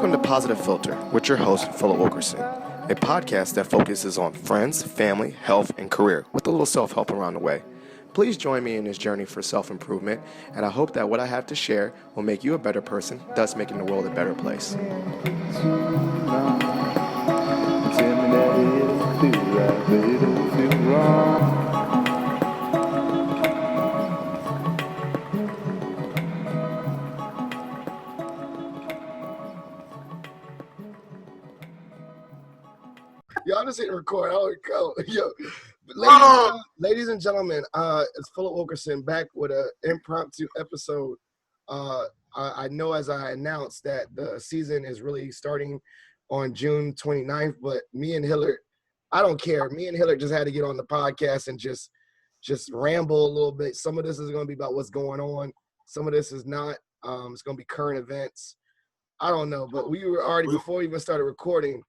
Welcome to Positive Philter with your host, Philip Wilkerson, a podcast that focuses on friends, family, health, and career with a little self-help around the way. Please join me in this journey for self-improvement, and I hope that what I have to share will make you a better person, thus making the world a better place. Y'all just hit record. Oh, go. Yo, ladies and gentlemen, it's Philip Wilkerson back with an impromptu episode. I know as I announced that the season is really starting on June 29th, but me and Hillard, I don't care. Me and Hillard just had to get on the podcast and just ramble a little bit. Some of this is going to be about what's going on. Some of this is not. It's going to be current events. I don't know, but we were already, before we even started recording,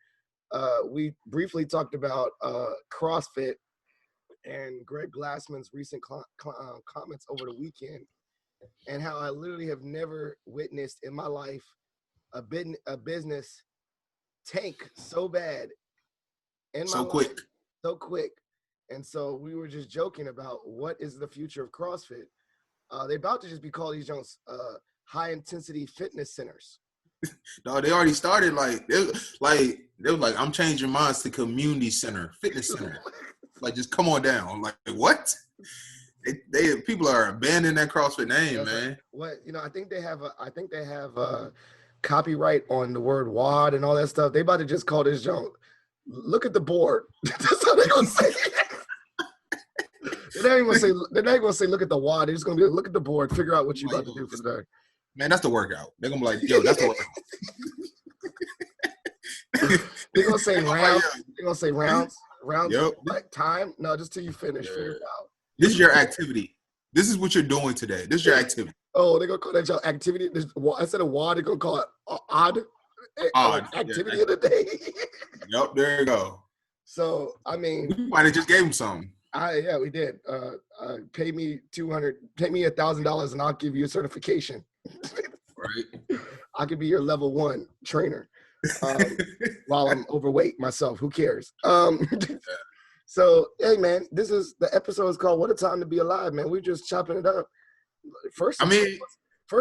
we briefly talked about CrossFit and Greg Glassman's recent comments over the weekend, and how I literally have never witnessed in my life a business tank so bad in my life, so quick. And so we were just joking about what is the future of CrossFit. They about to just be called these joints high intensity fitness centers. No, they already started. They was like, I'm changing mine to community center, fitness center. Like, just come on down. Like, what? They people are abandoning that CrossFit name, man. What, I think they have a copyright on the word WOD and all that stuff. They about to just call this joint, look at the board. That's how they're gonna say. They're not even gonna say look at the WOD. They're just gonna be like, look at the board, figure out what you about to do for the day. Man, that's the workout. They're gonna be like, yo, that's the workout. They're gonna say rounds. They're gonna say rounds. Yep. Like time? No, just till you finish. Yeah. Figure it out. This is your activity. This is what you're doing today. This is your activity. Oh, they're gonna call that your activity. Instead of WOD, they're gonna call it odd activity of the day. Yep, there you go. So I mean, we might have just gave them something. Yeah, we did. Pay me $1,000, and I'll give you a certification. Right. I could be your level 1 trainer while I'm overweight myself. Who cares? So, hey, man, the episode is called "What a Time to Be Alive," man. We're just chopping it up. First, some of this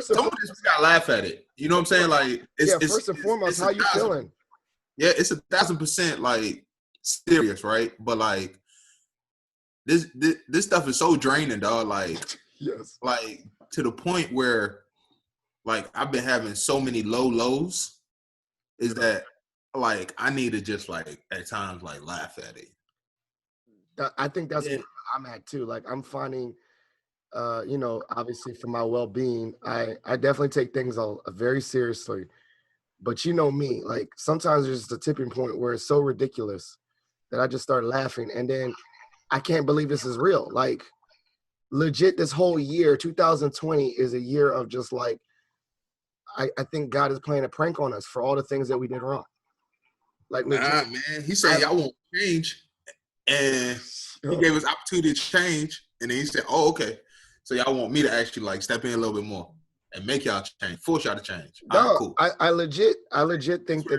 we gotta laugh at it. You know what I'm saying? Like, first and foremost, how you feeling? Yeah, it's 1,000% like serious, right? But like, this stuff is so draining, dog. Like, yes, like to the point where, like, I've been having so many lows. Is that like I need to just like at times like laugh at it. I think that's where I'm at too. Like, I'm finding, obviously for my well-being, I definitely take things very seriously. But you know me, like sometimes there's just a tipping point where it's so ridiculous that I just start laughing, and then I can't believe this is real. Like, legit, this whole year, 2020, is a year of just like, I think God is playing a prank on us for all the things that we did wrong. Like, legit, man, he said y'all won't change, and he gave us opportunity to change, and then he said, "Oh, okay, so y'all want me to actually like step in a little bit more and make y'all change, force y'all to change." No, right, cool. I legit think that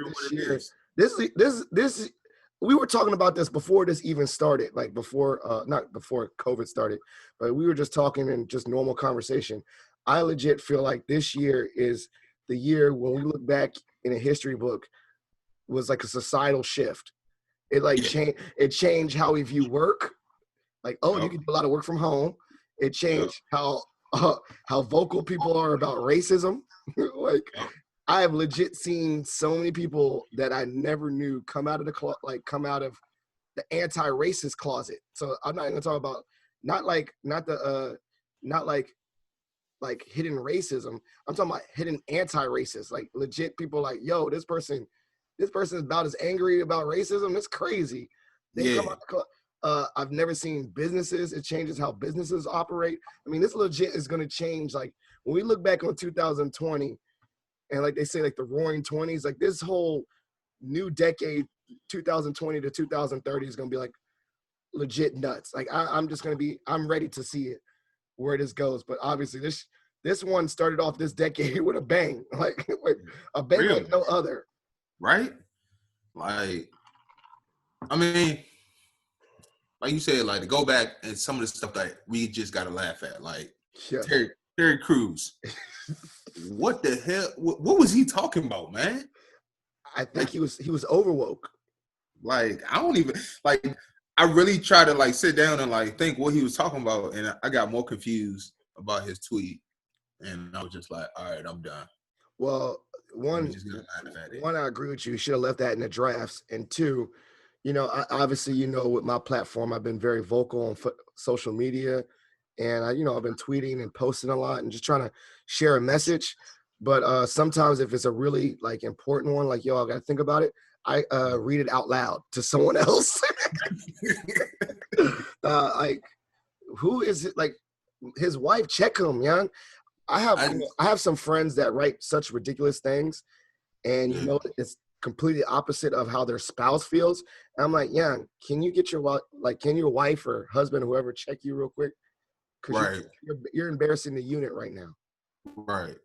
this year, we were talking about this before this even started, like not before COVID started, but we were just talking in just normal conversation. I legit feel like this year is the year when we look back in a history book was like a societal shift. It changed how we view work. Like, you can do a lot of work from home. It changed how vocal people are about racism. Like, I have legit seen so many people that I never knew come out of the anti-racist closet. So I'm not even gonna talk about not hidden racism. I'm talking about hidden anti-racist. Like, legit people like, yo, this person is about as angry about racism. It's crazy. They come out I've never seen businesses. It changes how businesses operate. I mean, this legit is going to change. Like, when we look back on 2020, and like they say, like the roaring 20s, like this whole new decade, 2020 to 2030 is going to be like legit nuts. Like, I'm ready to see it, where this goes. But obviously this This one started off this decade with a bang, like a bang Really? like no other. Right? Like, I mean, like you said, like to go back and some of the stuff that we just gotta laugh at, like Yeah. Terry Crews. What the hell? What was he talking about, man? I think he was overwoke. Like, I don't even like. I really try to like sit down and like think what he was talking about, and I got more confused about his tweet, and I was just like, all right, I'm done. Well, one, I agree with you. You should have left that in the drafts. And two, obviously, with my platform, I've been very vocal on social media, and I've been tweeting and posting a lot and just trying to share a message. But sometimes if it's a really like important one, like, I got to think about it, I read it out loud to someone else. Like, who is it? Like, his wife, check him, young. I have some friends that write such ridiculous things, and it's completely opposite of how their spouse feels. And I'm like, can you get your wife or husband, whoever, check you real quick? Because you're embarrassing the unit right now. Right.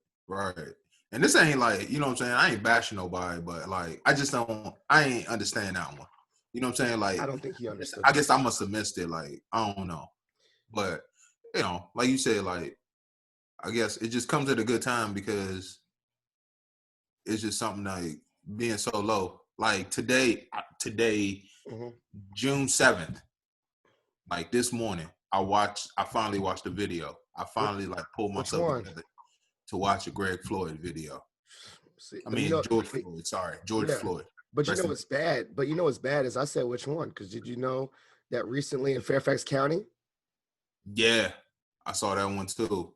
And this ain't like, you know what I'm saying? I ain't bashing nobody, but like, I ain't understand that one. You know what I'm saying? Like, I don't think he understood. I guess I must have missed it. Like, I don't know. But, like you said, like, I guess it just comes at a good time because it's just something like being so low. Like today, June 7th, like this morning, I finally watched the video. I finally like pulled myself together to watch a Greg Floyd video. George Floyd. Sorry, George Floyd. But it's bad. But it's bad is I said which one? Because did you know that recently in Fairfax County? Yeah, I saw that one too.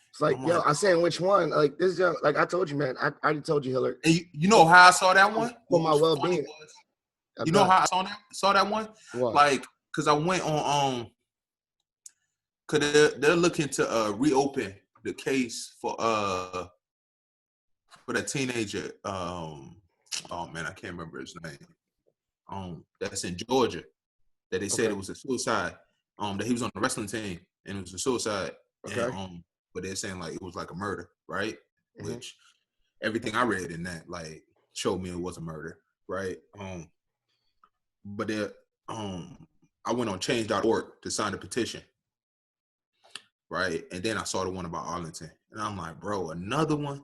It's like, I'm saying which one? Like this, like I told you, man. I already told you, Hillard. And you know how I saw that one? For my well-being. You know how I saw that one? What? Like, cause I went on cause they're looking to reopen the case for that teenager. Oh man, I can't remember his name. That's in Georgia. That they said it was a suicide. That he was on the wrestling team and it was a suicide. Okay. And, but they're saying like it was like a murder, right? Mm-hmm. Which everything I read in that like showed me it was a murder, right? But I went on change.org to sign a petition, right? And then I saw the one about Arlington, and I'm like, bro, another one.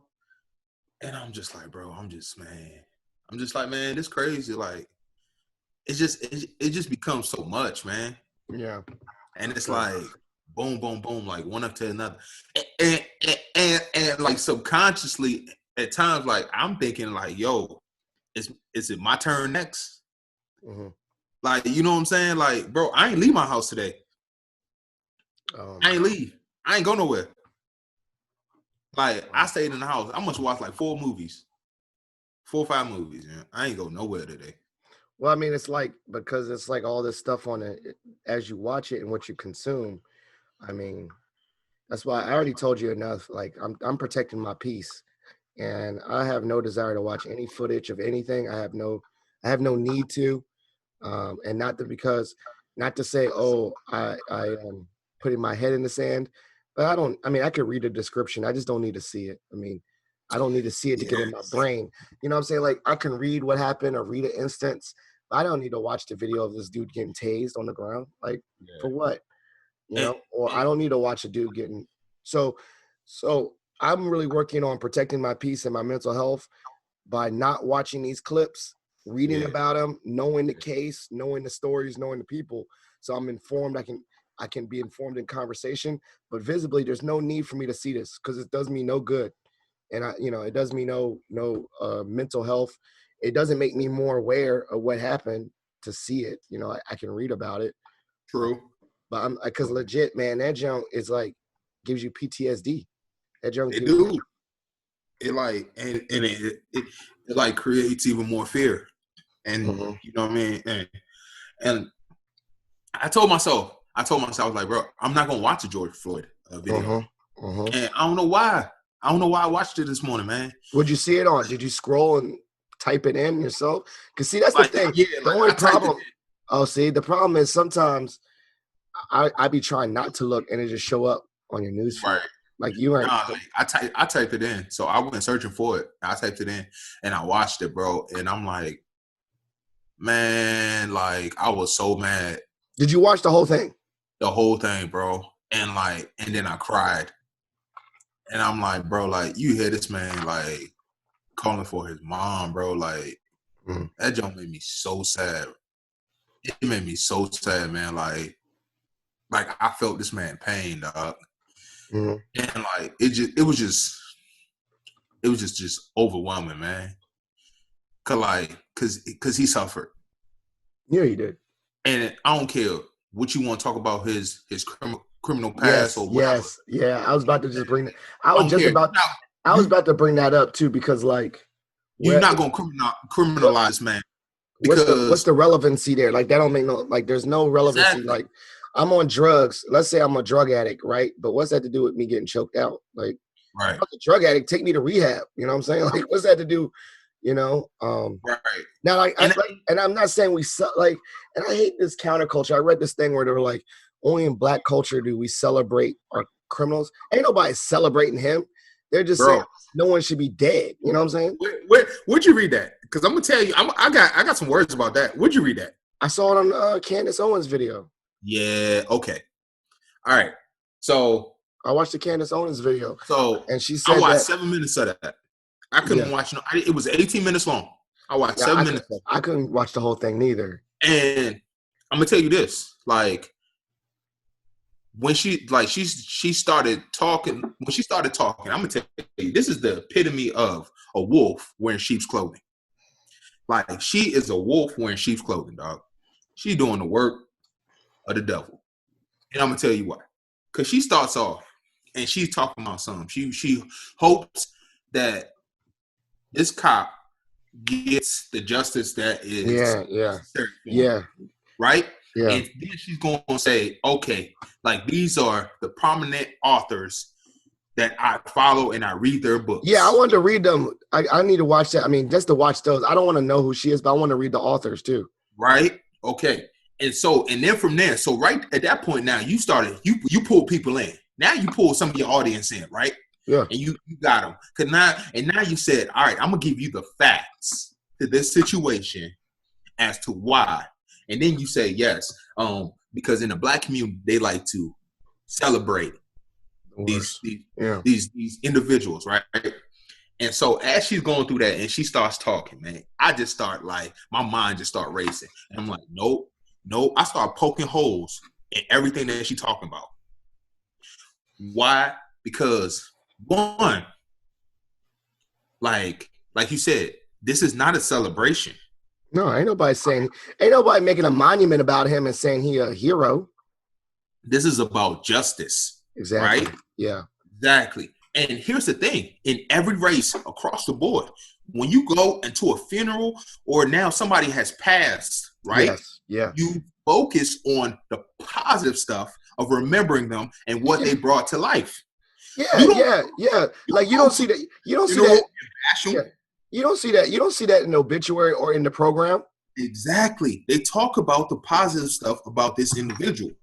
And I'm just like, bro, man, this crazy. Like, it just becomes so much, man. Yeah. And it's like, boom, boom, boom, like one up to another. And like subconsciously at times, like I'm thinking like, yo, is it my turn next? Mm-hmm. Like, you know what I'm saying? Like, bro, I ain't leave my house today. I ain't leave. I ain't go nowhere. Like, I stayed in the house. I must watch like 4 or 5 movies. Man. I ain't go nowhere today. Well, I mean, it's like, because it's like all this stuff on it as you watch it and what you consume. I mean, that's why I already told you enough. Like, I'm protecting my peace, and I have no desire to watch any footage of anything. I have no need to, and not to say, oh, I am putting my head in the sand, but I could read a description. I just don't need to see it. I mean, I don't need to see it to get in my brain. You know what I'm saying? Like, I can read what happened or read an instance. I don't need to watch the video of this dude getting tased on the ground. Like, for what? Or I don't need to watch a dude getting. So I'm really working on protecting my peace and my mental health by not watching these clips, reading about them, knowing the case, knowing the stories, knowing the people. So I'm informed. I can be informed in conversation, but visibly there's no need for me to see this because it does me no good. And it does me no mental health. It doesn't make me more aware of what happened to see it. I can read about it. True. But because legit, man, that junk is like gives you PTSD. That junk. It do. It like and it like creates even more fear, and you know what I mean. And I told myself, I was like, bro, I'm not gonna watch a George Floyd video, and I don't know why. I don't know why I watched it this morning, man. Would you see it on? Did you scroll and type it in yourself? Because see, that's the thing. Yeah, the only problem. Oh, see, the problem is sometimes I be trying not to look and it just show up on your news feed. Right. Like you weren't. Nah, like I typed it in. So I went searching for it. I typed it in and I watched it, bro. And I'm like, man, like I was so mad. Did you watch the whole thing? The whole thing, bro. And then I cried. And I'm like, bro, like you hear this man like calling for his mom, bro. Like that jump made me so sad. It made me so sad, man. Like I felt this man pain, dog. And like it was just overwhelming, man. Cause he suffered. Yeah, he did. And I don't care what you want to talk about his criminal past or whatever. Yes, yeah. I was about to just bring that. I was about to bring that up too because like you're not gonna criminalize man. Because what's the relevancy there? Like that don't make no like. There's no relevancy. Exactly. Like I'm on drugs. Let's say I'm a drug addict, right? But what's that to do with me getting choked out? Like, right. If I'm a drug addict, take me to rehab. You know what I'm saying? Like, what's that to do? You know. Right. Now, and I'm not saying we like, and I hate this counterculture. I read this thing where they were like, only in Black culture do we celebrate our criminals. Ain't nobody celebrating him. They're just saying no one should be dead. You know what I'm saying? Where'd you read that? Because I'm gonna tell you, I got some words about that. Where'd you read that? I saw it on Candace Owens video. Yeah. Okay. All right. So I watched the Candace Owens video. So and she said I watched 7 minutes of that. I couldn't watch. It was 18 minutes long. I watched 7 minutes. I couldn't watch the whole thing neither. And I'm gonna tell you this, like. When she started talking, I'm gonna tell you, this is the epitome of a wolf wearing sheep's clothing. Like she is a wolf wearing sheep's clothing, dog. She's doing the work of the devil, and I'm gonna tell you why. Because she starts off and she's talking about something. She hopes that this cop gets the justice that is right. Yeah. And then she's going to say, okay, like these are the prominent authors that I follow and I read their books. Yeah, I wanted to read them. I need to watch that. I mean, just to watch those. I don't want to know who she is, but I want to read the authors too. Right? Okay. And then from there, so right at that point now, you pull people in. Now you pull some of your audience in, right? Yeah. And you got them. Now you said, all right, I'm going to give you the facts to this situation as to why. And then you say yes, because in the Black community they like to celebrate these individuals, right? And so as she's going through that and she starts talking, man, I just start like my mind just start racing, and I'm like, nope. I start poking holes in everything that she's talking about. Why? Because one, like you said, this is not a celebration. No, ain't nobody making a monument about him and saying he a hero. This is about justice. Exactly. Right? Yeah. Exactly. And here's the thing. In every race across the board, when you go into a funeral or now somebody has passed, right? Yes. Yeah. You focus on the positive stuff of remembering them and what they brought to life. Yeah. Like you don't see that. You don't see that. Yeah. You don't see that. You don't see that in the obituary or in the program. Exactly. They talk about the positive stuff about this individual.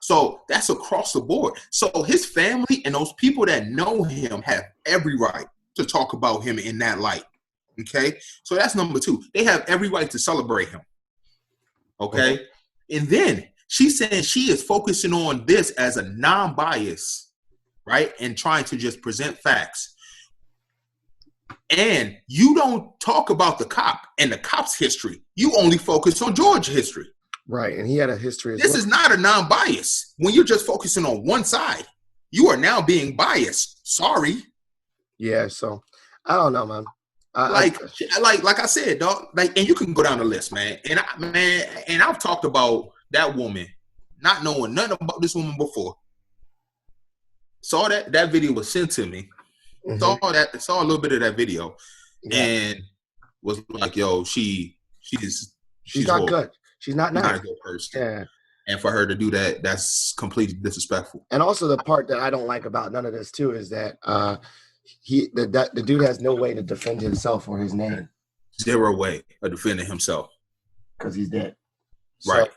So that's across the board. So his family and those people that know him have every right to talk about him in that light. Okay? So that's number two. They have every right to celebrate him. Okay? And then she's saying she is focusing on this as a non-bias, right? And trying to just present facts. And you don't talk about the cop and the cop's history. You only focus on George's history. Right, and he had a history as This is not a non-bias. When you're just focusing on one side, you are now being biased. Sorry. Yeah, so I don't know, man. Like I said, dog. Like, and you can go down the list, man. And I've talked about that woman, not knowing nothing about this woman before. Saw that video was sent to me. Mm-hmm. Saw a little bit of that video, and was like, "Yo, she's not horrible. Good. She's not nice. Not a good person." Yeah. And for her to do that, that's completely disrespectful. And also the part that I don't like about none of this too is that the dude has no way to defend himself or his name. Zero way of defending himself because he's dead. Right.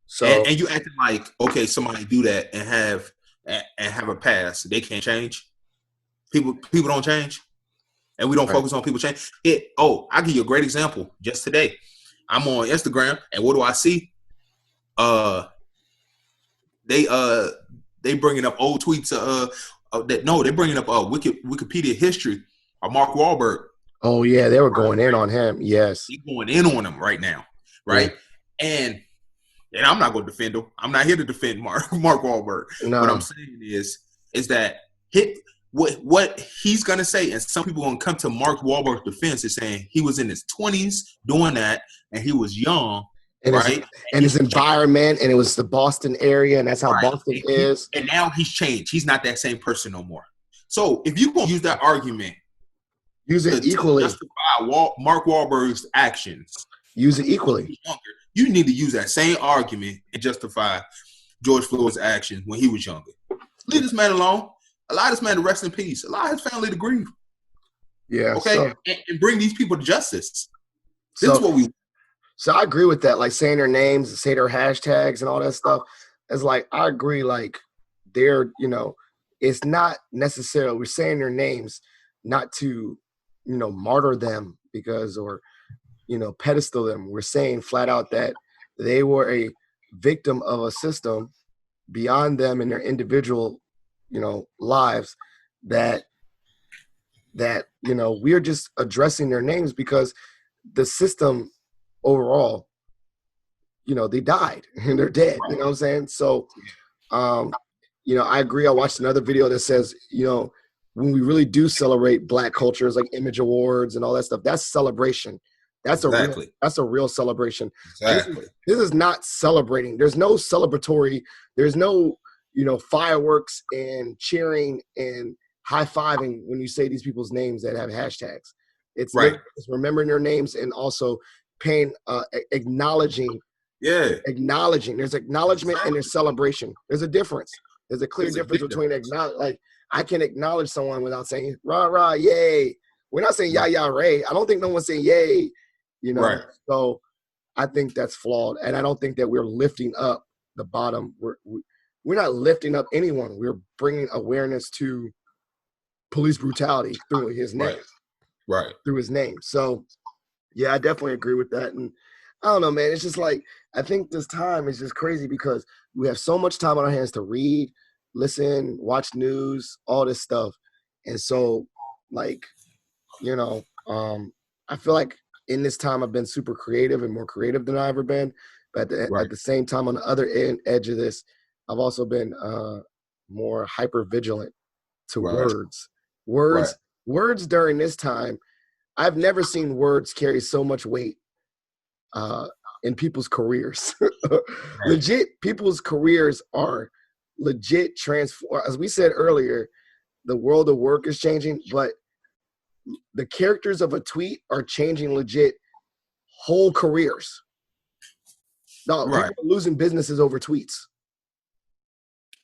So and you acting like, okay, somebody do that and have and have a past, they can't change. People don't change, and we don't focus on people change. I'll give you a great example. Just today, I'm on Instagram, and what do I see? They bringing up old tweets. They're bringing up Wikipedia history of Mark Wahlberg. Oh yeah, they were going in on him. Yes, they're going in on him right now, right? Yeah. And I'm not going to defend him. I'm not here to defend Mark Wahlberg. No. What I'm saying is that what he's going to say, and some people are going to come to Mark Wahlberg's defense, is saying he was in his 20s doing that, and he was young. And right, his environment, and it was the Boston area, and that's how Boston is. And now he's changed. He's not that same person no more. So if you're gonna use that argument, use it equally. To justify Mark Wahlberg's actions, use it equally. You need to use that same argument and justify George Floyd's actions when he was younger. Leave this man alone. Allow this man to rest in peace. Allow his family to grieve. Yeah. Okay. And bring these people to justice. This is what we. So I agree with that, like saying their names, say their hashtags and all that stuff. It's like, I agree, like they're, it's not necessarily, we're saying their names not to, martyr them or pedestal them. We're saying flat out that they were a victim of a system beyond them and their individual, lives that we're just addressing their names because the system overall, they died and they're dead. You know what I'm saying? So, I agree. I watched another video that says, when we really do celebrate Black cultures, like Image Awards and all that stuff, that's celebration. That's a real celebration. Exactly. This is not celebrating. There's no celebratory. There's no, fireworks and cheering and high-fiving when you say these people's names that have hashtags. It's remembering their names and also acknowledging. There's acknowledgement and there's celebration. There's a difference. There's a clear difference between acknowledge. Like, I can acknowledge someone without saying rah rah yay. We're not saying yah yah ray. I don't think no one's saying yay. So I think that's flawed, and I don't think that we're lifting up the bottom. We're not lifting up anyone. We're bringing awareness to police brutality through his name. Right. Through his name. So. Yeah, I definitely agree with that. And I don't know, man. It's just like, I think this time is just crazy because we have so much time on our hands to read, listen, watch news, all this stuff. And so, like, I feel like in this time I've been super creative and more creative than I've ever been. But at the same time, on the other edge of this, I've also been more hyper vigilant to words during this time. I've never seen words carry so much weight in people's careers. Legit, people's careers are legit transform. As we said earlier, the world of work is changing, but the characters of a tweet are changing legit whole careers. No, people are losing businesses over tweets.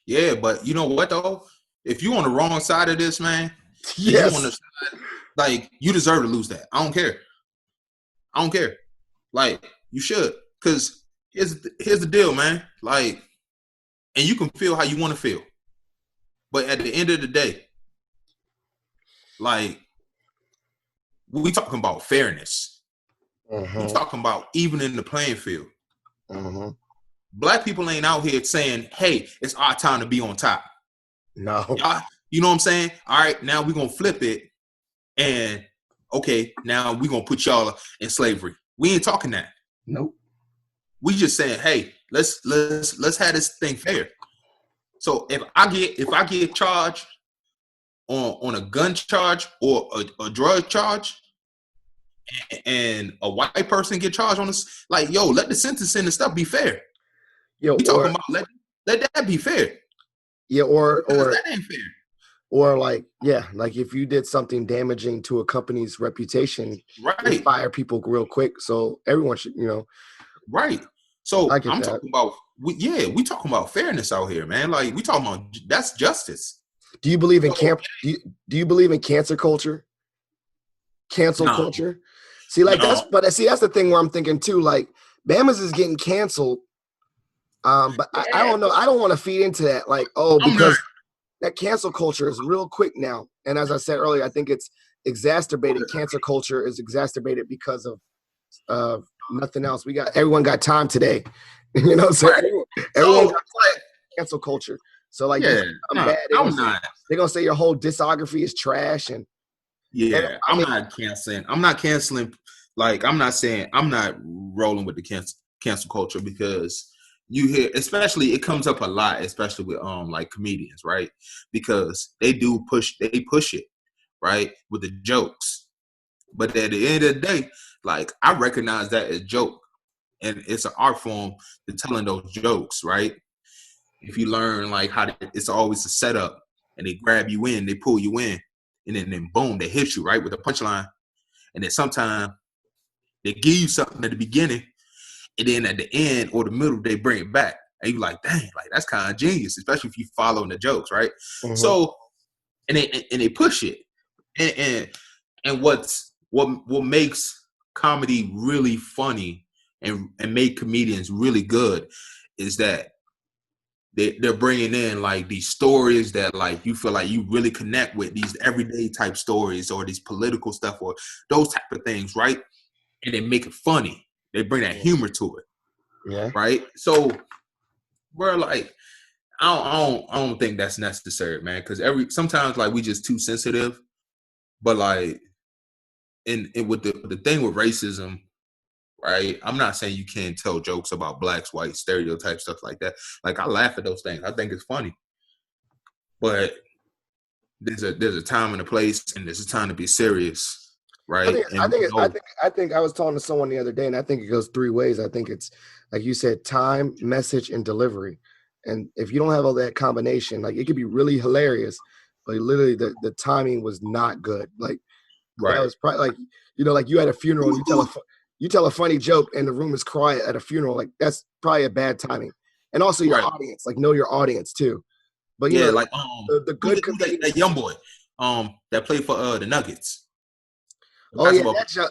Yeah, but you know what though? If you're on the wrong side of this, man, yes. You on the side, like, you deserve to lose that. I don't care. Like, you should. Because here's the deal, man. Like, and you can feel how you want to feel. But at the end of the day, like, we talking about fairness. We talking about evening the playing field. Black people ain't out here saying, hey, it's our time to be on top. No. Y'all, you know what I'm saying? All right, now we're going to flip it. And, okay, now we're going to put y'all in slavery. We ain't talking that. Nope. We just saying, hey, let's have this thing fair. So if I get charged on a gun charge or a drug charge, and a white person get charged on this, like, yo, let the sentencing and stuff be fair. Yo, we talking about let that be fair. Yeah, or that ain't fair. Or like if you did something damaging to a company's reputation, they fire people real quick. So everyone should, Right. So I'm talking about we talking about fairness out here, man. Like, we talking about that's justice. Do you believe in do you believe in cancer culture? Cancel culture? See, like that's the thing where I'm thinking too, like, Bama's is getting canceled. But I don't know. I don't want to feed into that. Like, that cancel culture is real quick now. And as I said earlier, I think it's exacerbated. Cancel culture is exacerbated because of nothing else. Everyone got time today. You know, so everyone got cancel culture. So like, yeah, I'm bad. I'm not. They're gonna say your whole discography is trash, and I'm not canceling. I'm not canceling. Like, I'm not saying I'm not rolling with the cancel culture, because you hear, especially it comes up a lot, especially with like comedians, right? Because they push it, right, with the jokes. But at the end of the day, like, I recognize that as a joke, and it's an art form to telling those jokes, right? If you learn like it's always a setup, and they grab you in, they pull you in, and then boom, they hit you right with a punchline, and then sometimes they give you something at the beginning, and then at the end or the middle they bring it back, and you're like, dang, like that's kind of genius, especially if you following the jokes, right? Mm-hmm. So, and they push it, and what makes comedy really funny and make comedians really good is that they're bringing in like these stories that like you feel like you really connect with, these everyday type stories or these political stuff or those type of things, right? And they make it funny. They bring that humor to it, yeah, right? So we're like, I don't think that's necessary, man. Because sometimes like we just too sensitive, but like in with the thing with racism, right? I'm not saying you can't tell jokes about blacks, white stereotypes, stuff like that. Like, I laugh at those things. I think it's funny, but there's a time and a place, and there's a time to be serious, right? I think I was talking to someone the other day, and I think it goes three ways. I think it's like you said, time, message, and delivery. And if you don't have all that combination, like, it could be really hilarious, but literally the timing was not good. Like, right. That was probably like, you know, like you at a funeral and you tell a funny joke and the room is quiet at a funeral. Like, that's probably a bad timing. And also your audience, like, know your audience too. But you know, like the good that young boy that played for the Nuggets. Oh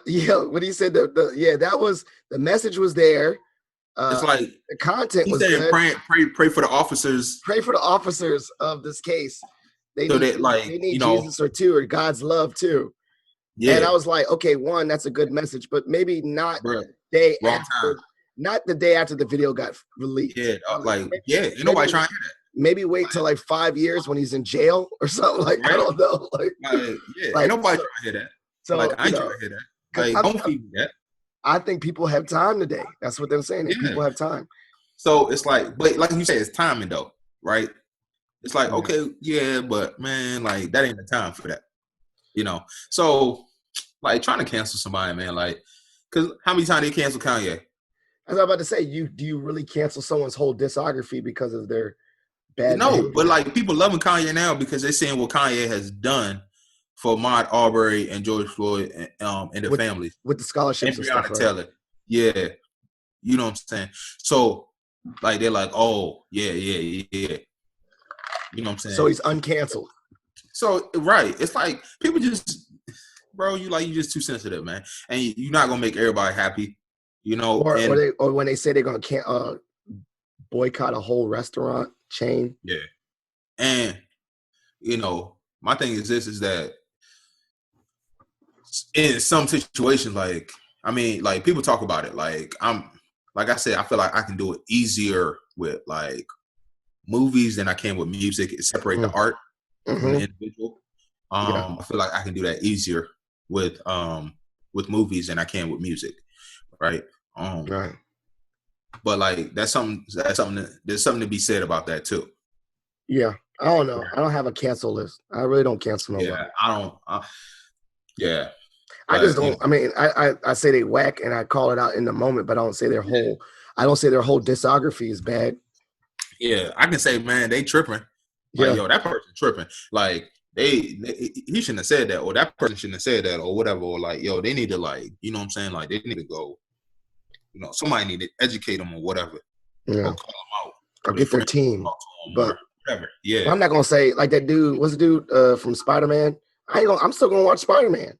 yeah, when he said that was the message was there. It's like the content was saying, good. Pray for the officers. Pray for the officers of this case. They so need, like, they need Jesus or two, or God's love too. Yeah. And I was like, okay, one, that's a good message, but maybe not the day after. Not the day after the video got released. Yeah, ain't nobody trying to hear that. Maybe wait till like 5 years when he's in jail or something. Like, I don't know. Ain't nobody trying to hear that. So like, I ain't trying to hear that. Like, don't feed me that. I think people have time today. That's what they're saying. Yeah. People have time. So it's like, but like you say, it's timing though, right? It's like, okay, yeah, but man, like, that ain't the time for that, you know? So, like, trying to cancel somebody, man, like, because how many times they cancel Kanye? I was about to say, do you really cancel someone's whole discography because of their bad behavior? But like, people loving Kanye now because they're seeing what Kanye has done for Ahmaud Arbery and George Floyd and the families. With the scholarships and stuff, right? Taylor. Yeah. You know what I'm saying? So, like, they're like, oh, yeah. You know what I'm saying? So he's uncanceled. So, right. It's like, people just, bro, you just too sensitive, man. And you're not going to make everybody happy, you know? Or when they say they're going to boycott a whole restaurant chain. Yeah. And, you know, my thing is this, is that in some situations, like, I mean, like, people talk about it. Like, like I said, I feel like I can do it easier with like movies than I can with music. It separate the art from the individual. I feel like I can do that easier with movies than I can with music. Right. Right. But like, there's something to be said about that too. Yeah. I don't know. I don't have a cancel list. I really don't cancel nobody. Yeah. I don't. Yeah. I just don't. I mean, I say they whack and I call it out in the moment, but I don't say their whole. I don't say their whole discography is bad. Yeah, I can say, man, they tripping. Like, yo, that person tripping. Like, he shouldn't have said that, or that person shouldn't have said that, or whatever. Or like, yo, they need to, like, you know what I'm saying? Like, they need to go. You know, somebody need to educate them or whatever. Yeah. Or call them out. Or get their team. But whatever. Yeah. I'm not gonna say like that dude. What's the dude from Spider-Man? I'm still gonna watch Spider-Man.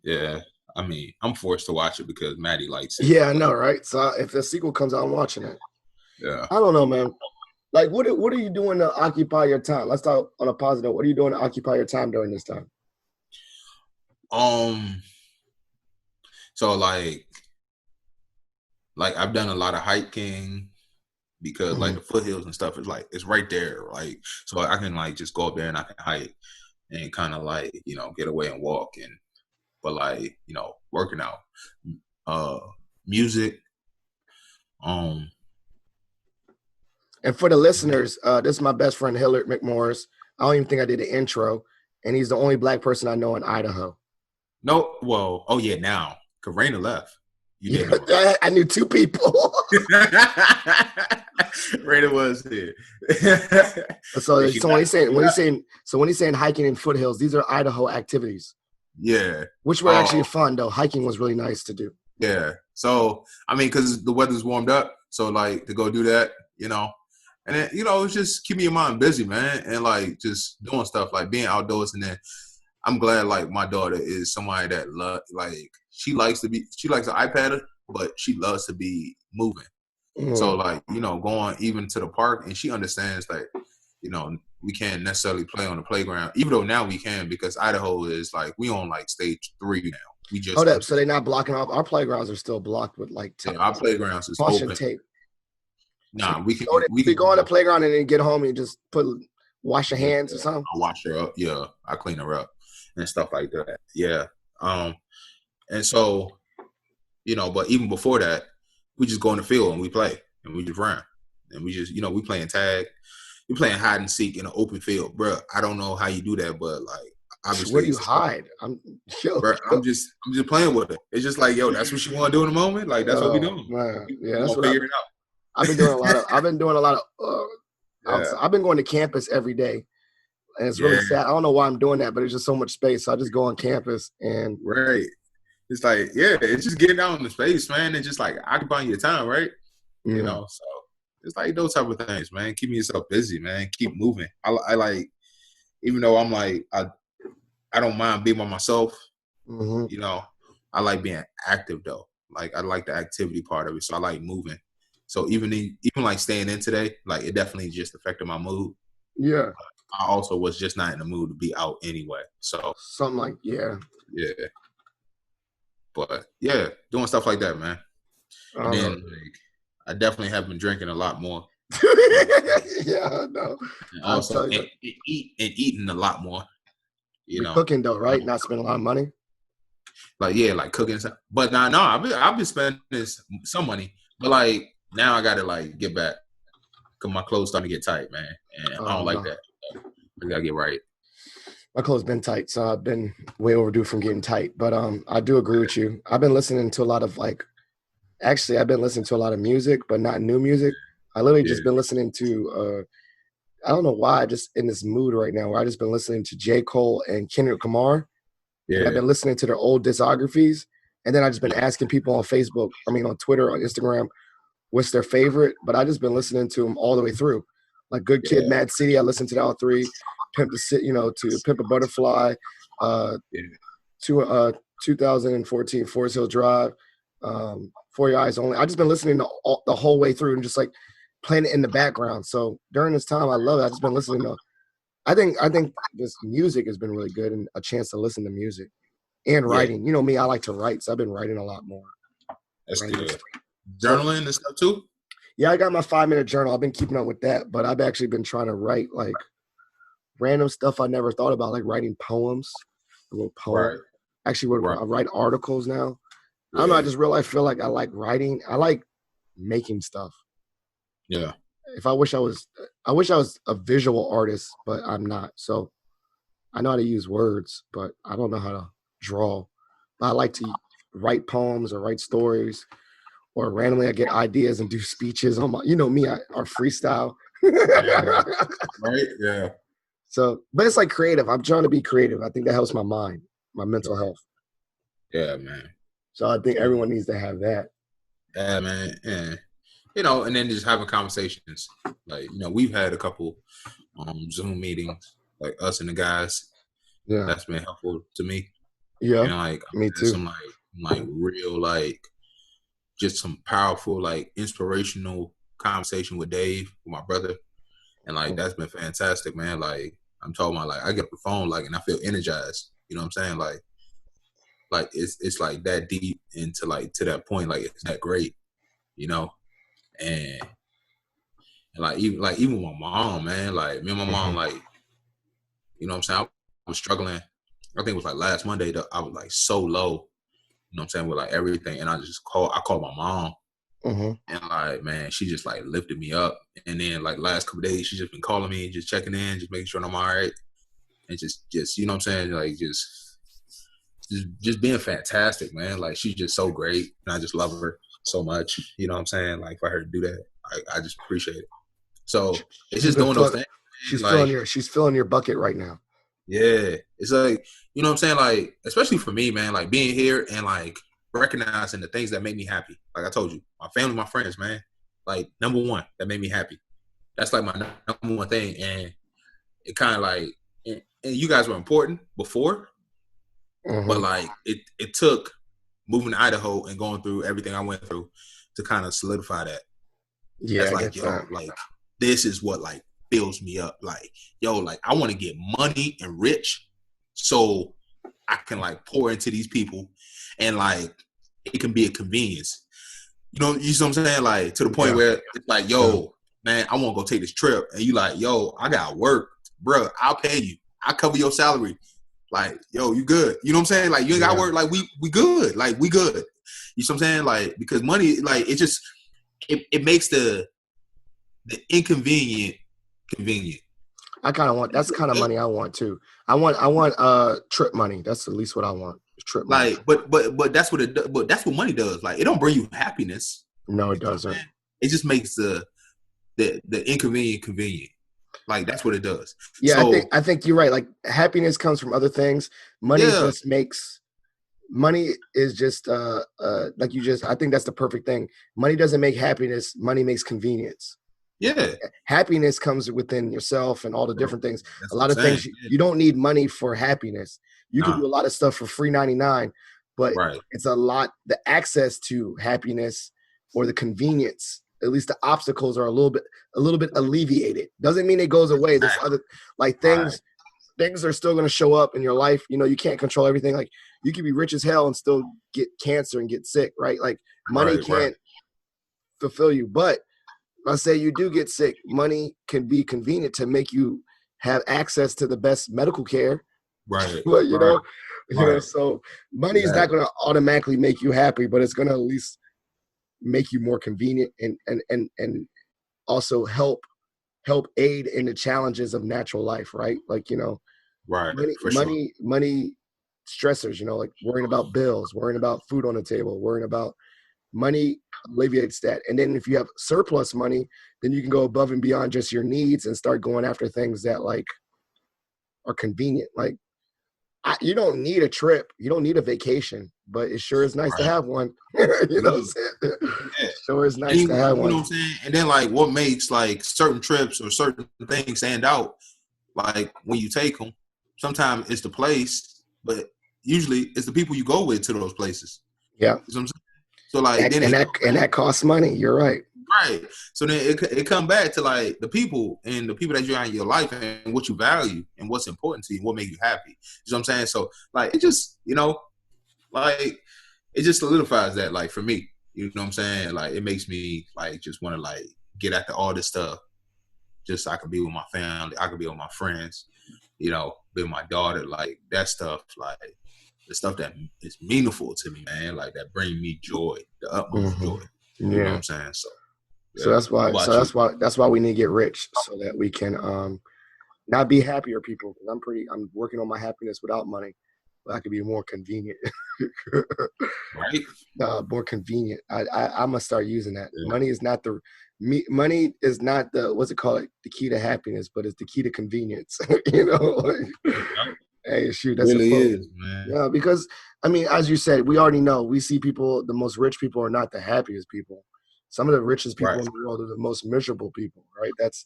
Yeah, I mean, I'm forced to watch it because Maddie likes it. Yeah, I know, right? So if the sequel comes out, I'm watching it. Yeah. I don't know, man. Like, what are you doing to occupy your time? Let's talk on a positive. What are you doing to occupy your time during this time? So like I've done a lot of hiking because like the foothills and stuff is like it's right there, like so I can like just go up there and I can hike and kind of like get away and walk but like working out, music, And for the listeners, this is my best friend Hillard McMorris. I don't even think I did the intro, and he's the only black person I know in Idaho. No, well, oh yeah, now Karina left. You did know. I knew two people. Raina was here. So when he's saying hiking in foothills, these are Idaho activities. Yeah, which were actually fun though. Hiking was really nice to do. Yeah, so I mean, because the weather's warmed up, so like to go do that, and then it's just keeping your mind busy, man, and like just doing stuff like being outdoors. And then I'm glad like my daughter is somebody that she likes to iPad, but she loves to be moving. So like going even to the park, and she understands that we can't necessarily play on the playground, even though now we can because Idaho is like we on like stage 3 now. We just so they're not blocking off. Our playgrounds are still blocked with like our playgrounds is open. Tape. Nah, so we can go on the playground and then get home and just wash your hands or something. I wash her up, I clean her up and stuff like that. Yeah. And so, but even before that, we just go in the field and we play and we just run. And we just, we playing tag. We playing hide and seek in an open field. Bro, I don't know how you do that, but like obviously where do you hide? Bro, I'm just playing with it. It's just like, yo, that's what you want to do in the moment. Like that's what we doing. Man. Yeah, that's what figure it out. I've been doing a lot of. I've been going to campus every day, and it's really sad. I don't know why I'm doing that, but it's just so much space. So I just go on campus and right. It's like it's just getting out in the space, man, and just like occupying your time, right? So it's like those type of things, man. Keeping yourself busy, man. Keep moving. I like, even though I'm like I don't mind being by myself. I like being active though. Like I like the activity part of it, so I like moving. So even like staying in today, like it definitely just affected my mood. Yeah. I also was just not in the mood to be out anyway. So something like yeah. But yeah, doing stuff like that, man. And then like, I definitely have been drinking a lot more. Yeah, no. And also eating a lot more. Cooking though, right? Not spending a lot of money. Like cooking stuff. But no, I've been spending some money, but like now I gotta like get back because my clothes starting to get tight, man, and I don't like that. I gotta get right. My clothes been tight, so I've been way overdue from getting tight. But I do agree with you. I've been listening to a lot of I've been listening to a lot of music, but not new music. I literally just been listening to I don't know why, just in this mood right now where I just been listening to J. Cole and Kendrick Lamar. Yeah. And I've been listening to their old discographies. And then I've just been asking people on Facebook, on Twitter, on Instagram, what's their favorite. But I just been listening to them all the way through. Like Good Kid, Mad City, I listened to the all three. Pimp the City, to Pimp a Butterfly, 2014 Forest Hill Drive, For Your Eyes Only. I just been listening to the whole way through and just like playing it in the background. So during this time, I love it. I just been listening to. I think this music has been really good and a chance to listen to music and writing. You know me, I like to write, so I've been writing a lot more. That's good. Journaling and stuff too? Yeah, I got my 5-minute journal. I've been keeping up with that, but I've actually been trying to write like random stuff I never thought about, like writing poems. A little poem. Right. Actually, I write articles now. I don't know. I just really feel like I like writing. I like making stuff. Yeah. I wish I was a visual artist, but I'm not. So I know how to use words, but I don't know how to draw. But I like to write poems or write stories, or randomly I get ideas and do speeches on my, me, or freestyle. Right. Yeah. So, but it's like creative. I'm trying to be creative. I think that helps my mind, my mental health. Yeah, man. So I think everyone needs to have that. Yeah, man. Yeah. And then just having conversations. Like, we've had a couple Zoom meetings, like us and the guys. Yeah. That's been helpful to me. Yeah. Me too. Some like real, like just some powerful, like inspirational conversation with Dave, with my brother. And like that's been fantastic, man. Like I'm talking about, like I get up the phone, like, and I feel energized. You know what I'm saying? Like it's like that deep into like to that point, like it's that great, you know. And even my mom, man, like me and my mom, like, you know what I'm saying, I was struggling. I think it was like last Monday that I was like so low, you know what I'm saying, with like everything. And I called my mom. And like, man, she just like lifted me up. And then like last couple of days, she's just been calling me, just checking in, just making sure I'm all right. And just you know what I'm saying, like just being fantastic, man. Like she's just so great, and I just love her so much. You know what I'm saying? Like for her to do that, I just appreciate it. So it's just doing those things. She's filling your bucket right now. Yeah, it's like, you know what I'm saying, like especially for me, man. Like being here and like recognizing the things that make me happy. Like I told you, my family, my friends, man. Like number one, that made me happy. That's like my number one thing, and it kind of like, and you guys were important before. But like it took moving to Idaho and going through everything I went through to kind of solidify that. Yeah, that's like, yo, like this is what like fills me up. Like, yo, like I want to get money and rich so I can like pour into these people, and like it can be a convenience. You know what I'm saying? Like to the point where it's like, yo, man, I want to go take this trip, and you like, yo, I got work, bro. I'll pay you. I'll cover your salary. Like, yo, you good. You know what I'm saying? Like, you ain't got to work. Like, we good. Like, we good. You know what I'm saying? Like, because money, like, it just, it makes the inconvenient convenient. I kind of want, that's the kind of money I want too. I want trip money. That's at least what I want. Trip money. Like, but that's what money does. Like, it don't bring you happiness. No, it doesn't. It just makes the inconvenient convenient. Like that's what it does. Yeah, so, I think you're right. Like happiness comes from other things. Money just makes, money is just like you just, I think that's the perfect thing. Money doesn't make happiness. Money makes convenience. Yeah. Happiness comes within yourself and all the different things. A lot of things you don't need money for happiness. You can do a lot of stuff for free 99, but it's a lot, the access to happiness or the convenience, at least the obstacles are a little bit alleviated. Doesn't mean it goes away. There's other like things are still going to show up in your life. You know, you can't control everything. Like you can be rich as hell and still get cancer and get sick, right? Like money can't fulfill you. But let's say you do get sick, money can be convenient to make you have access to the best medical care. Right. But you know, so money is not going to automatically make you happy, but it's going to at least make you more convenient and also help aid in the challenges of natural life, right? Like, you know, money stressors, you know, like worrying about bills, worrying about food on the table, worrying about money alleviates that. And then if you have surplus money, then you can go above and beyond just your needs and start going after things that like are convenient. Like you don't need a trip, you don't need a vacation, but it sure is nice to have one. You know what I'm saying? Sure is nice to have one. You know what I'm saying? And then like what makes like certain trips or certain things stand out, like when you take them, sometimes it's the place, but usually it's the people you go with to those places. Yeah. You know what I'm saying? So like that costs money. You're right. Right. So then it come back to like the people that you're in your life and what you value and what's important to you, what makes you happy. You know what I'm saying? So like it just, you know, like it just solidifies that, like for me, you know what I'm saying? Like it makes me like just want to like get after all this stuff. Just so I can be with my family, I can be with my friends, you know, be with my daughter, like that stuff, like the stuff that is meaningful to me, man, like that bring me joy, the utmost joy. You know what I'm saying? So that's why we need to get rich so that we can not be happier people. I'm working on my happiness without money, but I could be more convenient. Right? More convenient. I'm gonna start using that. Yeah. Money is not the what's it called? The key to happiness, but it's the key to convenience. You know. Hey, shoot, that's really is, man. Yeah, because I mean, as you said, we already know. We see people. The most rich people are not the happiest people. Some of the richest people in the world are the most miserable people, right? That's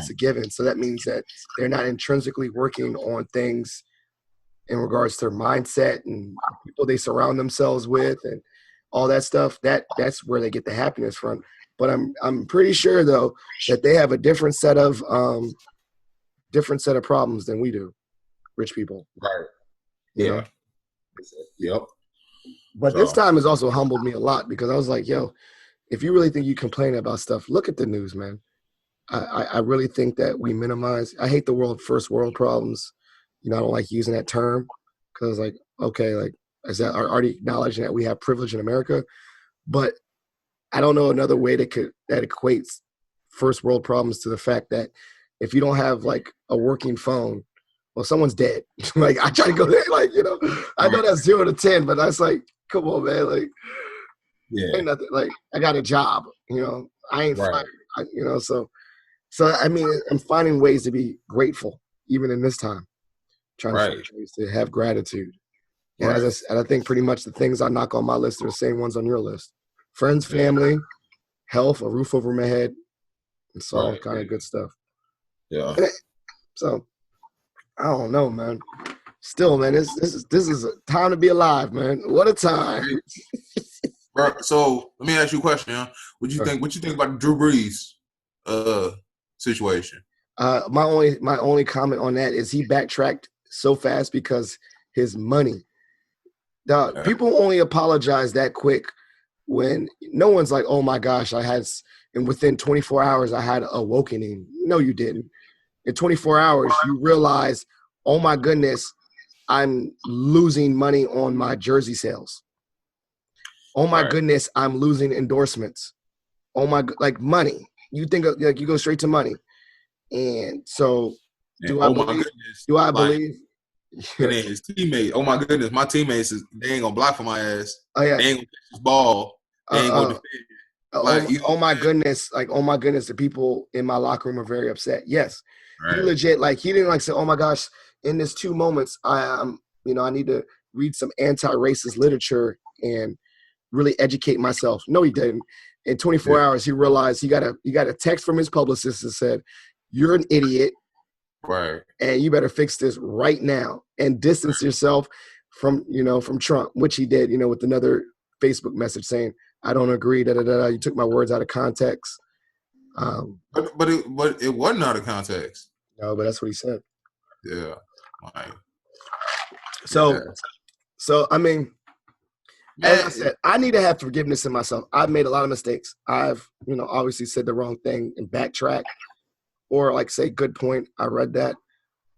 a given. So that means that they're not intrinsically working on things in regards to their mindset and people they surround themselves with and all that stuff. That's where they get the happiness from. But I'm pretty sure though that they have a different set of problems than we do, rich people. Right. You know? Yep. But this time has also humbled me a lot because I was like, yo, if you really think you complain about stuff, look at the news, man. I really think that we minimize. I hate the word first world problems. You know, I don't like using that term because, like, okay, like I said, I already acknowledging that we have privilege in America, but I don't know another way that equates first world problems to the fact that if you don't have like a working phone, well, someone's dead. Like I try to go there, like, you know, I know that's 0 to 10, but that's like, come on, man, like, ain't nothing. Like I got a job, you know, I ain't fired, you know, so I mean, I'm finding ways to be grateful even in this time, trying to find ways to have gratitude. And as I said, I think pretty much the things I knock on my list are the same ones on your list: friends, family, health, a roof over my head. It's all kind of good stuff. Yeah. So I don't know, man. Still, man, this is a time to be alive, man. What a time. Bro, so let me ask you a question. Huh? What you think about the Drew Brees situation? My only comment on that is he backtracked so fast because his money. People only apologize that quick when no one's like, oh my gosh, and within 24 hours I had awakening. No, you didn't. In 24 hours, you realize, oh my goodness, I'm losing money on my jersey sales. Oh my goodness, I'm losing endorsements. Oh my, like money. You think of, like you go straight to money. And so do I believe? And then his teammate, oh my goodness, my teammates they ain't gonna block for my ass. Oh yeah, they ain't gonna catch this ball. They ain't gonna defend. Oh my goodness, the people in my locker room are very upset. Yes, he legit, like he didn't like say, oh my gosh, in this 2 moments, I need to read some anti-racist literature and really educate myself. No, he didn't. In 24 hours, he realized he got a text from his publicist that said, "You're an idiot." Right. And you better fix this right now and distance yourself from Trump, which he did, with another Facebook message saying, I don't agree, You took my words out of context. But it wasn't out of context. No, but that's what he said. Yeah. Right. So I mean, as I said, I need to have forgiveness in myself. I've made a lot of mistakes. I've, obviously said the wrong thing and backtrack. Or like say, good point, I read that.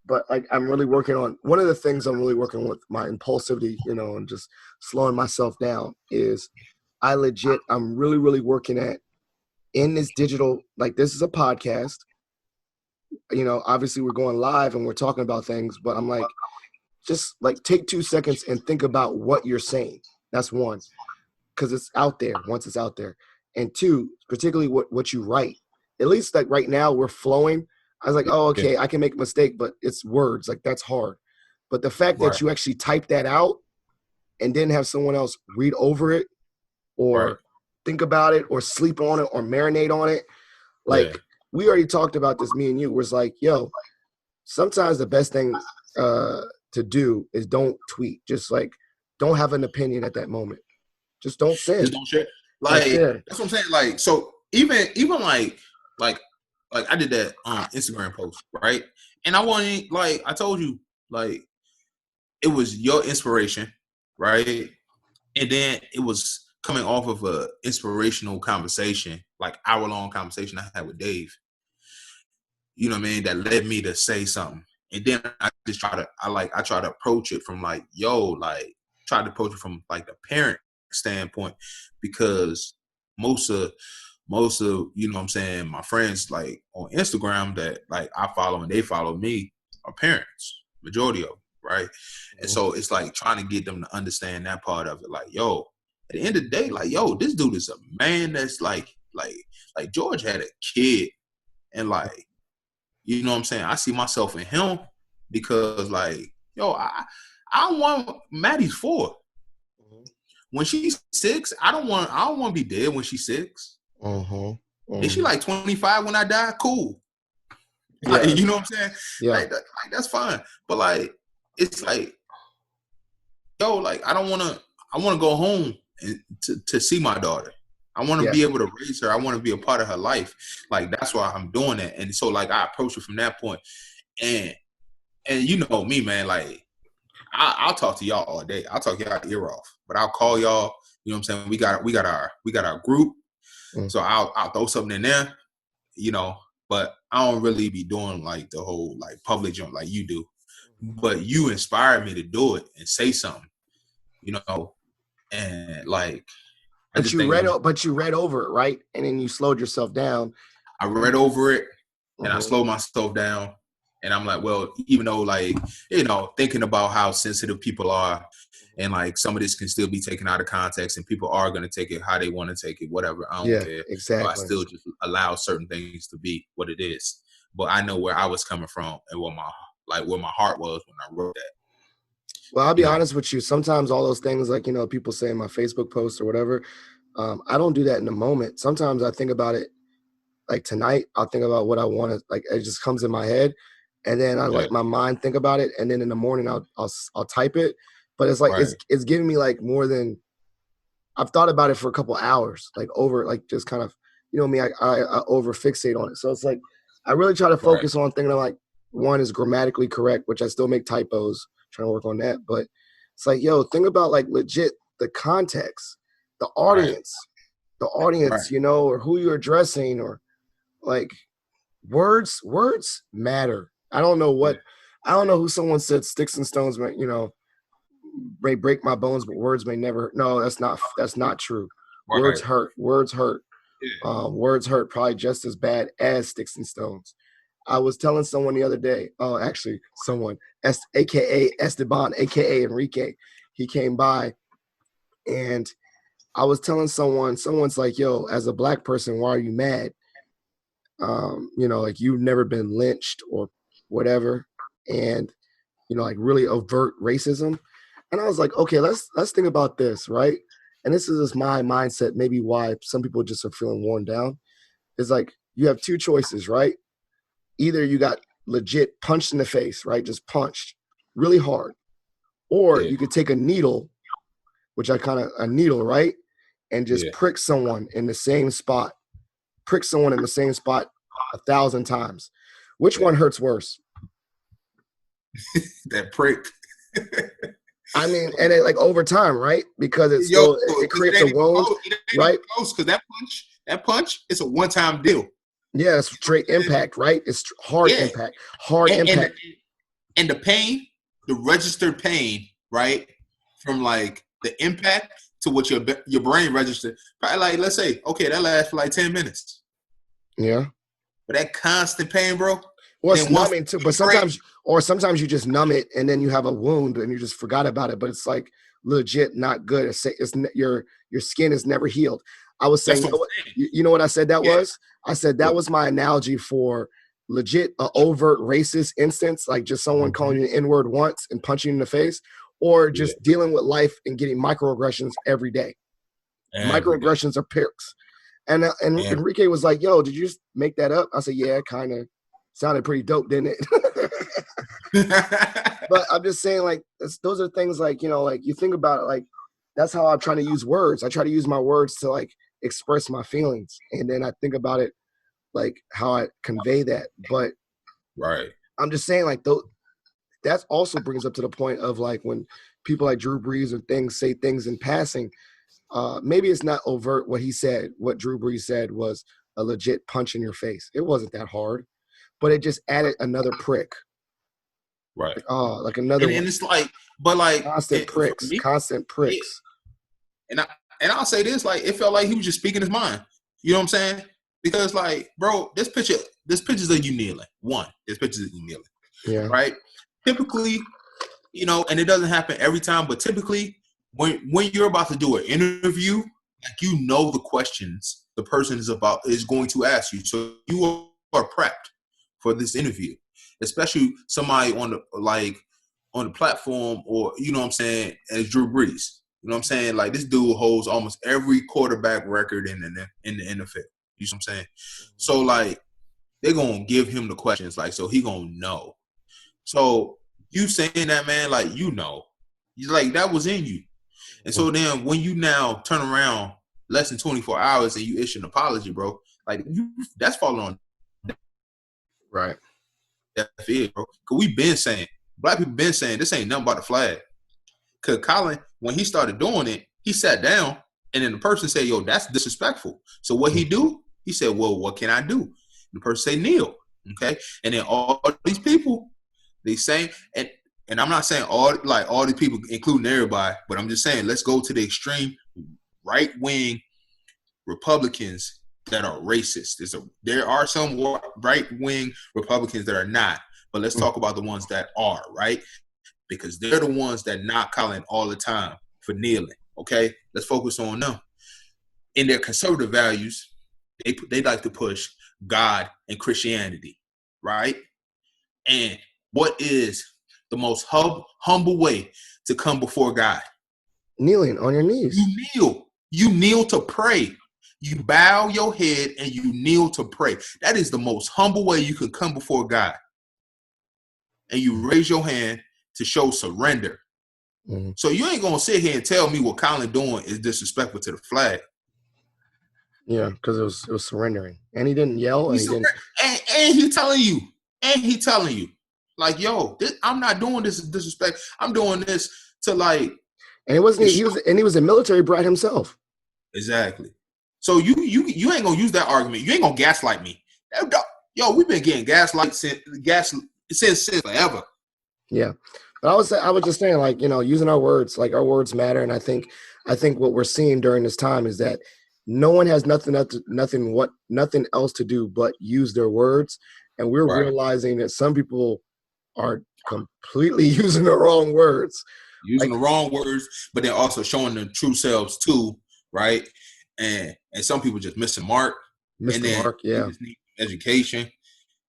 But like I'm really working on, one of the things I'm really working with my impulsivity, and just slowing myself down is I'm really, really working at in this digital, like this is a podcast, obviously we're going live and we're talking about things, but I'm like, just like take 2 seconds and think about what you're saying. That's one, because it's out there once it's out there. And 2, particularly what you write. At least like right now we're flowing. I was like, oh, okay, I can make a mistake, but it's words. Like that's hard. But the fact that you actually type that out and then have someone else read over it or think about it or sleep on it or marinate on it. Like we already talked about this, me and you, was like, yo, sometimes the best thing to do is don't tweet. Just like, don't have an opinion at that moment. Just don't send. Just don't share. Like, that's what I'm saying. Like, so even like I did that Instagram post, right? And I wanted, like I told you, like it was your inspiration, right? And then it was coming off of a inspirational conversation, like hour-long conversation I had with Dave. You know what I mean? That led me to say something. And then I just try to approach it from like, try to approach it from like the parent standpoint, because most of you know what I'm saying, my friends like on Instagram that like I follow and they follow me are parents, majority of them, right? And so it's like trying to get them to understand that part of it. Like, yo, at the end of the day, like, yo, this dude is a man that's like George had a kid, and like, you know what I'm saying, I see myself in him because like, yo, I want Maddie's 4. When she's 6, I don't want to be dead when she's 6. Is she like 25 when I die? Cool. Yeah. Like, you know what I'm saying? Yeah. Like that's fine. But like, it's like, yo, like I want to go home and to see my daughter. I want to be able to raise her. I want to be a part of her life. Like, that's why I'm doing it. And so, like, I approach her from that point. And you know me, man, like, I'll talk to y'all all day. I'll talk y'all ear off, but I'll call y'all. You know what I'm saying? We got our group. So I'll throw something in there, you know, but I don't really be doing like the whole like public jump like you do. But you inspired me to do it and say something, you know, and like But you read over it, right? And then you slowed yourself down. I read over it and I slowed myself down. And I'm like, well, even though, like, you know, thinking about how sensitive people are and, like, some of this can still be taken out of context and people are going to take it how they want to take it, whatever. I don't care. Exactly. So I still just allow certain things to be what it is. But I know where I was coming from and where my heart was when I wrote that. Well, I'll be honest with you. Sometimes all those things, like, you know, people say in my Facebook post or whatever, I don't do that in the moment. Sometimes I think about it, like tonight, I'll think about what I want to, like, it just comes in my head. And then I let my mind think about it, and then in the morning I'll type it. But it's like it's giving me like more than I've thought about it for a couple hours, like over, like just kind of, you know me, I over fixate on it. So it's like I really try to focus on thinking like one is grammatically correct, which I still make typos, trying to work on that. But it's like, yo, think about like legit the context, the audience, you know, or who you're addressing, or like words matter. I don't know who someone said sticks and stones may, you know, may break my bones, but words may never. No, that's not true. Words hurt. Words hurt. Words hurt probably just as bad as sticks and stones. I was telling someone the other day, actually someone, aka Esteban, aka Enrique, he came by and I was telling someone's like, yo, as a black person, why are you mad? You know, like you've never been lynched or whatever, and you know, like really overt racism. And I was like, okay, let's think about this, right? And this is just my mindset, maybe why some people just are feeling worn down. It's like you have two choices, right? Either you got legit punched in the face, right? Just punched really hard. Or you could take a needle, right? And just prick someone in the same spot. Prick someone in the same spot 1,000 times. Which one hurts worse? That prick. I mean, and it, like over time, right? Because it creates a wound, right? Because that punch, it's a one-time deal. Yeah, it's straight impact, right? It's hard impact, impact. And the pain, the registered pain, right, from like the impact to what your brain registered, probably like, let's say, okay, that lasts for like 10 minutes. Yeah. But that constant pain, bro. Well, it's numbing too, but sometimes you just numb it and then you have a wound and you just forgot about it, but it's like legit not good. It's your skin is never healed. I was saying, you know what I said that was? I said that was my analogy for legit overt racist instance, like just someone calling you an N-word once and punching you in the face, or just dealing with life and getting microaggressions every day. Microaggressions are pricks. And Enrique was like, yo, did you just make that up? I said, yeah, kind of. Sounded pretty dope, didn't it? But I'm just saying, like, those are things like, you know, like you think about it, like that's how I'm trying to use words. I try to use my words to like express my feelings. And then I think about it, like how I convey that. But I'm just saying, like, that also brings up to the point of like when people like Drew Brees or things say things in passing, maybe it's not overt what he said. What Drew Brees said was a legit punch in your face. It wasn't that hard. But it just added another prick. Right. Like another one. And it's like, but like constant pricks. And I'll say this, like it felt like he was just speaking his mind. You know what I'm saying? Because like, bro, this picture's of you kneeling. This picture's of you kneeling. Yeah. Right? Typically, you know, and it doesn't happen every time, but typically when you're about to do an interview, like you know the questions the person is going to ask you. So you are prepped for this interview, especially somebody on the platform, or you know what I'm saying, as Drew Brees. You know what I'm saying? Like this dude holds almost every quarterback record in the NFL. You know what I'm saying? So like they're gonna give him the questions, like so he gonna know. So you saying that, man, like you know, he's like that was in you. And so then when you now turn around less than 24 hours and you issue an apology, bro. Like that's falling on right. deaf ears, bro. Cause we been saying, black people been saying this ain't nothing but the flag. Cause Colin, when he started doing it, he sat down and then the person said, yo, that's disrespectful. So what he do? He said, well, what can I do? And the person say, kneel. Okay. And then all these people, they saying, and I'm not saying all these people, including everybody, but I'm just saying, let's go to the extreme right-wing Republicans that are racist. There are some right-wing Republicans that are not, but let's talk about the ones that are, right? Because they're the ones that knock Colin all the time for kneeling, okay? Let's focus on them. In their conservative values, they like to push God and Christianity, right? And what is the most humble way to come before God? Kneeling on your knees. You kneel. You kneel to pray. You bow your head and you kneel to pray. That is the most humble way you can come before God. And you raise your hand to show surrender. Mm-hmm. So you ain't gonna sit here and tell me what Colin doing is disrespectful to the flag. Yeah, because it was surrendering, and he didn't yell, and he telling you, like, yo, I'm not doing this as disrespect. I'm doing this to like. And it wasn't. He was a military brat himself. Exactly. So you ain't gonna use that argument. You ain't gonna gaslight me. Yo, we've been getting gaslight since forever. Yeah. But I was just saying, like, using our words, like our words matter. And I think what we're seeing during this time is that no one has nothing else to do but use their words. And we're realizing that some people are completely using the wrong words. The wrong words, but they're also showing their true selves too, right? And some people just miss the mark. Miss the mark, yeah. They just need education.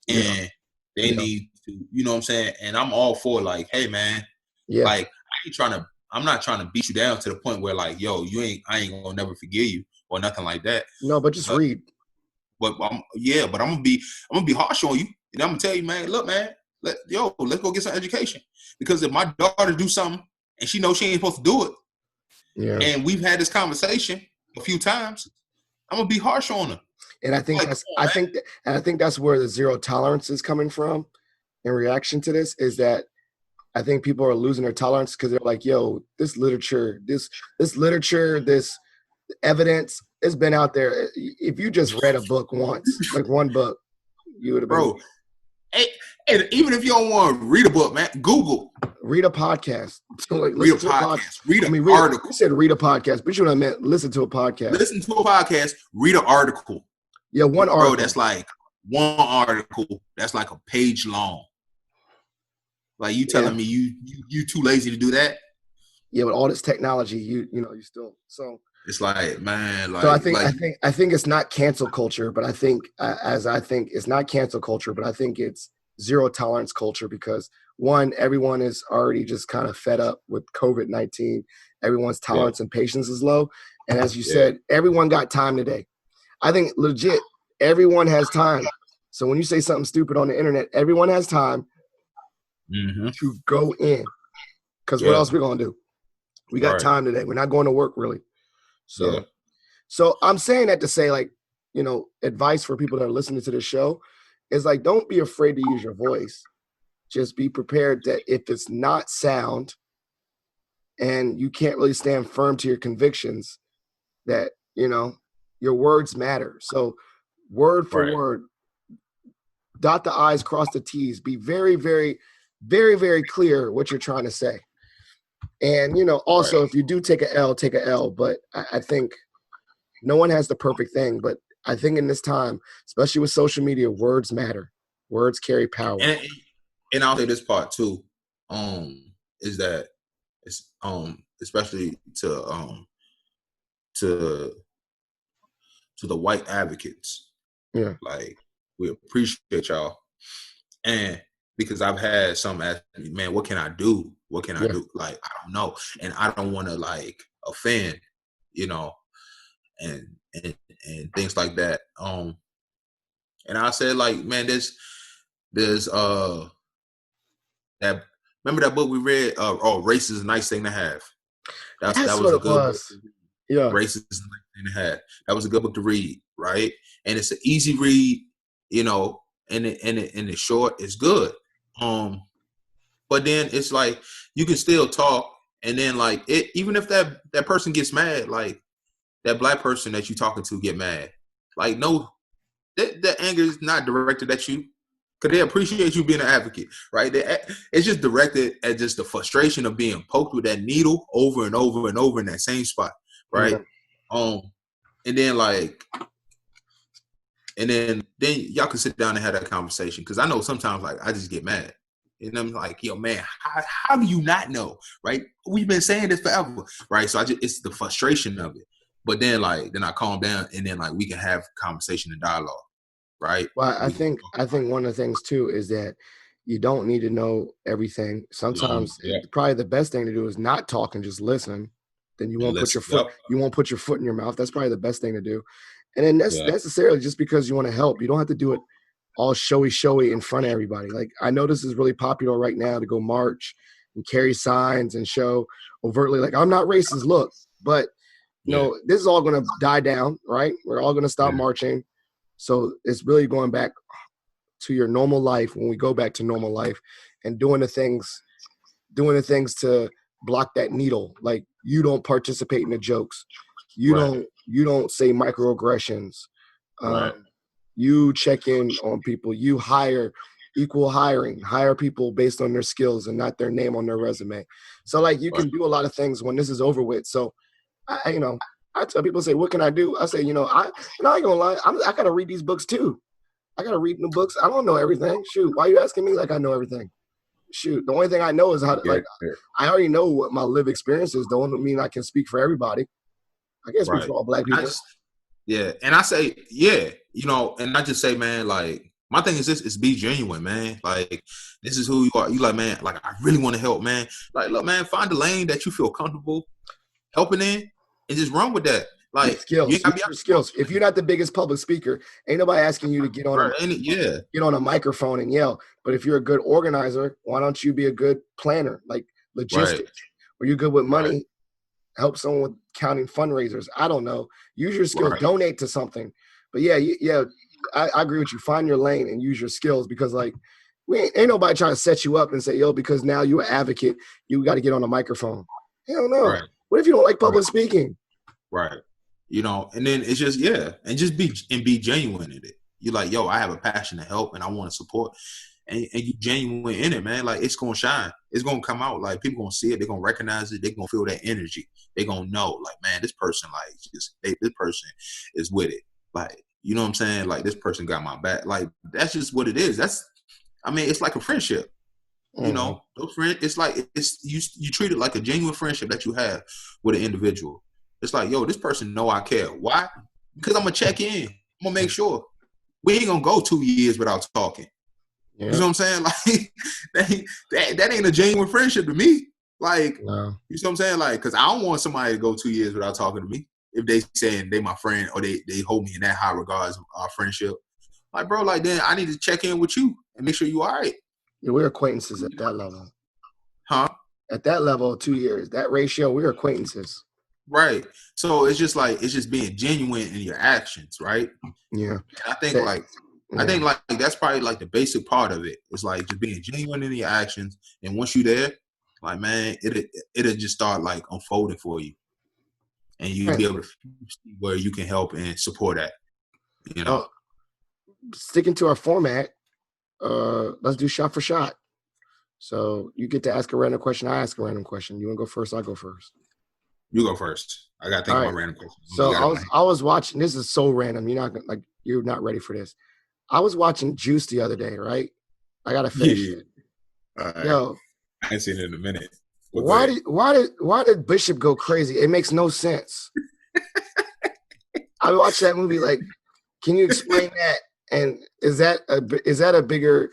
And they need to, you know what I'm saying? And I'm all for like, hey man, like I'm not trying to beat you down to the point where like, yo, I ain't gonna never forgive you or nothing like that. No, but just read. But I'm gonna be harsh on you. And I'm gonna tell you, man, look, man, let's go get some education. Because if my daughter do something and she knows she ain't supposed to do it, and we've had this conversation a few times, I'm gonna be harsh on her. And I think I think that's where the zero tolerance is coming from in reaction to this, is that I think people are losing their tolerance because they're like, yo, this literature, this evidence has been out there. If you just read a book once, like one book, you would have been. Bro, and even if you don't want to read a book, man, Google. Read a podcast. Read a podcast. Read an article. You said read a podcast, but you know what I meant? Listen to a podcast. Listen to a podcast. Read an article. Yeah, one article. Bro, that's like one article. That's like a page long. Like you telling me you too lazy to do that? Yeah, with all this technology, you still so. It's like, man, like. So I think it's not cancel culture, but I think it's not cancel culture, but I think it's zero tolerance culture because one, everyone is already just kind of fed up with COVID-19. Everyone's tolerance and patience is low, and as you said, everyone got time today. I think legit, everyone has time. So when you say something stupid on the internet, everyone has time to go in. Because what else we gonna do? We got time today. We're not going to work really. So I'm saying that to say, like, advice for people that are listening to this show is like, don't be afraid to use your voice. Just be prepared that if it's not sound and you can't really stand firm to your convictions, that, your words matter. So word for word, dot the I's, cross the T's, be very, very, very, very clear what you're trying to say. And, also if you do take a L, take a L. But I think no one has the perfect thing. But I think in this time, especially with social media, words matter. Words carry power. And I'll say this part too, is that it's especially to the white advocates. Yeah. Like, we appreciate y'all. And because I've had some ask me, man, what can I do? What can I do? Like, I don't know. And I don't want to like offend, and things like that. And I said, like, man, there's that, remember that book we read? Race is a Nice Thing to Have. That was a good book. Yeah. Racist in the Hat. That was a good book to read, right? And it's an easy read, you know, and it's short, it's good. But then it's like you can still talk, and then like even if that person gets mad, like that black person that you talking to get mad, like no, that anger is not directed at you, because they appreciate you being an advocate, right? It's just directed at just the frustration of being poked with that needle over and over and over in that same spot, right? Yeah. And then like, and then y'all can sit down and have that conversation, because I know sometimes like I just get mad. And I'm like, yo, man, how do you not know, right? We've been saying this forever, right? So it's the frustration of it. But then then I calm down, and then like we can have conversation and dialogue, right? Well, I think one of the things too is that you don't need to know everything. Sometimes probably the best thing to do is not talk and just listen. Then you won't put your foot. You won't put your foot in your mouth. That's probably the best thing to do. And then that's necessarily just because you want to help. You don't have to do it all showy in front of everybody. Like, I know this is really popular right now to go march and carry signs and show overtly like, I'm not racist, look. But you know, this is all going to die down, right? We're all going to stop marching. So it's really going back to your normal life, when we go back to normal life, and doing the things to block that needle. Like, you don't participate in the jokes. You don't say microaggressions. You check in on people. You hire people based on their skills and not their name on their resume. So like, you can do a lot of things when this is over with. So I tell people, say, what can I do? I say, I ain't gonna lie, I gotta read these books too. I gotta read new books. I don't know everything. Shoot, why are you asking me like I know everything? Shoot, the only thing I know is how to, like, I already know what my lived experience is. Don't mean I can speak for everybody. I can't speak for all black people. And I say, and I just say, man, like, my thing is this: is be genuine, man. Like, this is who you are. You like, man, like, I really want to help, man. Like, look, man, find a lane that you feel comfortable helping in, and just run with that. Like, skills. Skills. If you're not the biggest public speaker, ain't nobody asking you to get on get on a microphone and yell. But if you're a good organizer, why don't you be a good planner, like logistics? Or you're good with money, help someone with counting fundraisers. I don't know. Use your skills. Donate to something. But I agree with you. Find your lane and use your skills, because like, ain't nobody trying to set you up and say, yo, because now you're an advocate, you got to get on a microphone. Hell no. What if you don't like public speaking? And then it's just, and just be genuine in it. You're like, yo, I have a passion to help and I want to support. And you genuine in it, man. Like, it's going to shine. It's going to come out. Like, people going to see it. They're going to recognize it. They're going to feel that energy. They're going to know, like, man, this person, like, this person is with it. Like, you know what I'm saying? Like, this person got my back. Like, that's just what it is. It's like a friendship. You know, those friends, it's like, you treat it like a genuine friendship that you have with an individual. It's like, yo, this person know I care. Why? Because I'm going to check in. I'm going to make sure. We ain't going to go 2 years without talking. You know what I'm saying? Like, that ain't a genuine friendship to me. Like, you know what I'm saying? Like, because I don't want somebody to go 2 years without talking to me if they saying they my friend, or they hold me in that high regards of our friendship. Like, bro, like, then I need to check in with you and make sure you all right. Yeah, we're acquaintances at that level. Huh? At that level, 2 years, that ratio, we're acquaintances. Right. So it's just like, it's just being genuine in your actions, right? Yeah. And I think that's probably like the basic part of it. It's like just being genuine in your actions. And once you're there, like, man, it'll just start like unfolding for you. And you'll be able to see where you can help and support that. You know? Sticking to our format, let's do shot for shot. So you get to ask a random question. I ask a random question. You want to go first? I'll go first. You go first. I got to think about random questions. So I was watching. This is so random. You're not ready for this. I was watching Juice the other day, right? I gotta finish it. Right. Yo, I ain't seen it in a minute. Why did Bishop go crazy? It makes no sense. I watched that movie. Like, can you explain that? And is that a bigger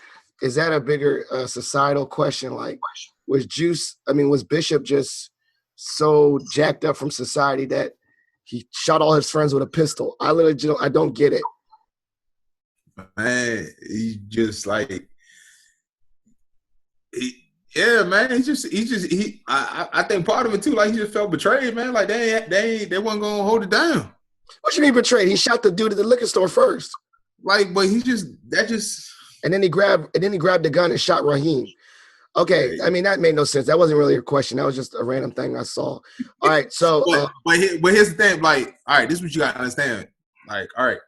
societal question? Like, was Bishop just so jacked up from society that he shot all his friends with a pistol? I don't get it. Man, he just like Yeah, man. I think part of it too, like he just felt betrayed, man. Like they wasn't gonna hold it down. What you mean betrayed? He shot the dude at the liquor store first. Like, but and then he grabbed the gun and shot Raheem. Okay, yeah. I mean that made no sense. That wasn't really a question. That was just a random thing I saw. All right, so but here's the thing. Like, all right, this is what you gotta understand. Like, all right,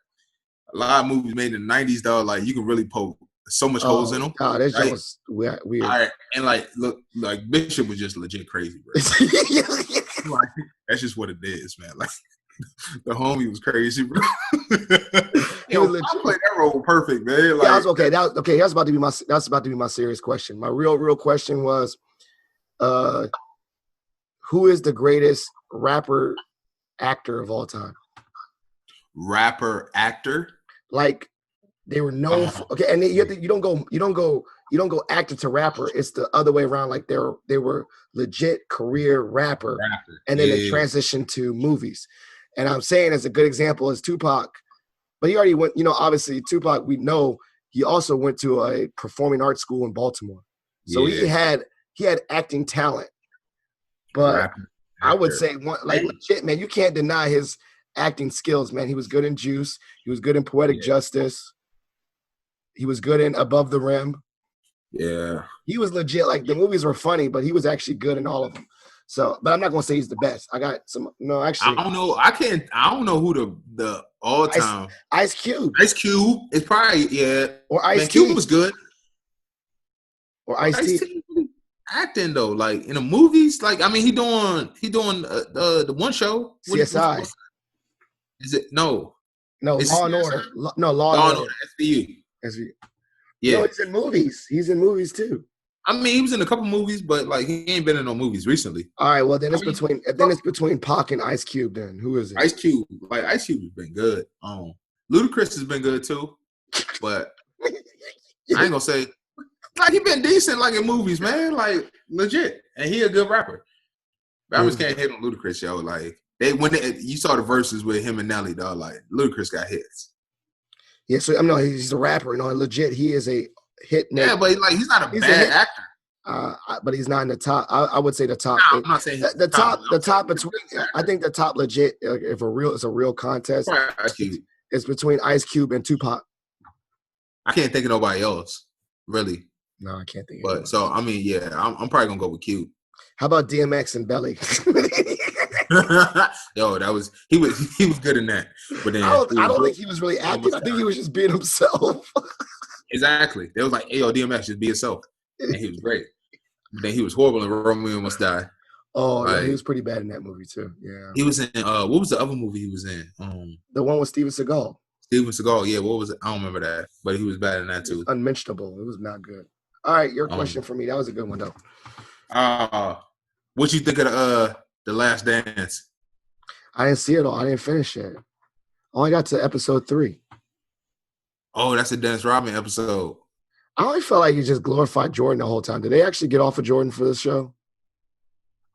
a lot of movies made in the '90s, though. Like, you can really poke so much holes in them. God, this right? was weird. All right, and like, look, like Bishop was just legit crazy, bro. Like, that's just what it is, man. Like, the homie was crazy, bro. I played that role perfect, man. Like, yeah, that's okay. That's about to be my serious question. My real question was, who is the greatest rapper actor of all time? Rapper actor, like they were known for, okay, and you don't go actor to rapper. It's the other way around. Like they were legit career rapper. And then they transitioned to movies. And I'm saying as a good example is Tupac, but he already went. Obviously Tupac, we know he also went to a performing arts school in Baltimore, so he had acting talent. But I would say legit, man, you can't deny his acting skills, man. He was good in Juice. He was good in Poetic Justice. He was good in Above the Rim. Yeah. He was legit. Like, the movies were funny, but he was actually good in all of them. So, but I'm not going to say he's the best. I got some, no, actually. I don't know. I don't know who the all-time. Ice Cube. Ice Cube is probably, Or Ice T. Cube was good. Or Ice T. Acting though, like in the movies, like, I mean, he doing the one show. CSI. Is it? No, Law and Order. Law and Order. SVU. Yeah. No, he's in movies. He's in movies too. I mean, he was in a couple movies, but like he ain't been in no movies recently. All right, well then it's between Pac and Ice Cube. Then who is it? Ice Cube. Like, Ice Cube has been good. Ludacris has been good too, but I ain't gonna say. Like, he been decent, like, in movies, man. Like, legit. And he a good rapper. Rappers can't hit on Ludacris, yo. Like, you saw the verses with him and Nelly, dog. Like, Ludacris got hits. Yeah, so he's a rapper. Legit, he is a hit. Yeah, but he's not a bad actor. But he's not in the top. I would say the top. No, I'm not saying the top between. I think the top legit. If it's a real contest, it's between Ice Cube and Tupac. I can't think of nobody else, really. No, I can't think. But so I mean, yeah, I'm probably gonna go with Cube. How about DMX and Belly? Yo, he was good in that. But then I don't think he was really acting. I think he was just being himself. Exactly. They was like, "Hey, yo, DMX, just be yourself," and he was great. But then he was horrible in Romeo Must Die. Oh, like, yeah, he was pretty bad in that movie too. Yeah. He was in what was the other movie he was in? The one with Steven Seagal. Steven Seagal, yeah. What was it? I don't remember that, but he was bad in that too. Unmentionable. It was not good. All right, your question for me. That was a good one, though. What you think of The Last Dance? I didn't see it all. I didn't finish it. I only got to episode 3. Oh, that's a Dennis Rodman episode. I only felt like he just glorified Jordan the whole time. Did they actually get off of Jordan for this show?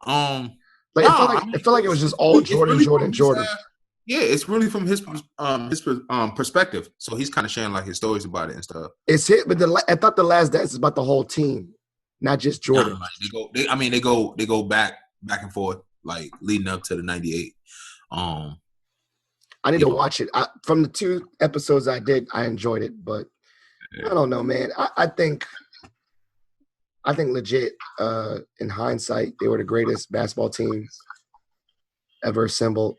It felt like it was just all Jordan. Yeah, it's really from his perspective. So he's kind of sharing like his stories about it and stuff. It's hit, but I thought The Last Dance is about the whole team, not just Jordan. They go back and forth, like leading up to the '98. I need to watch it. From the 2 episodes I did, I enjoyed it, but I don't know, man. I think legit. In hindsight, they were the greatest basketball team ever assembled.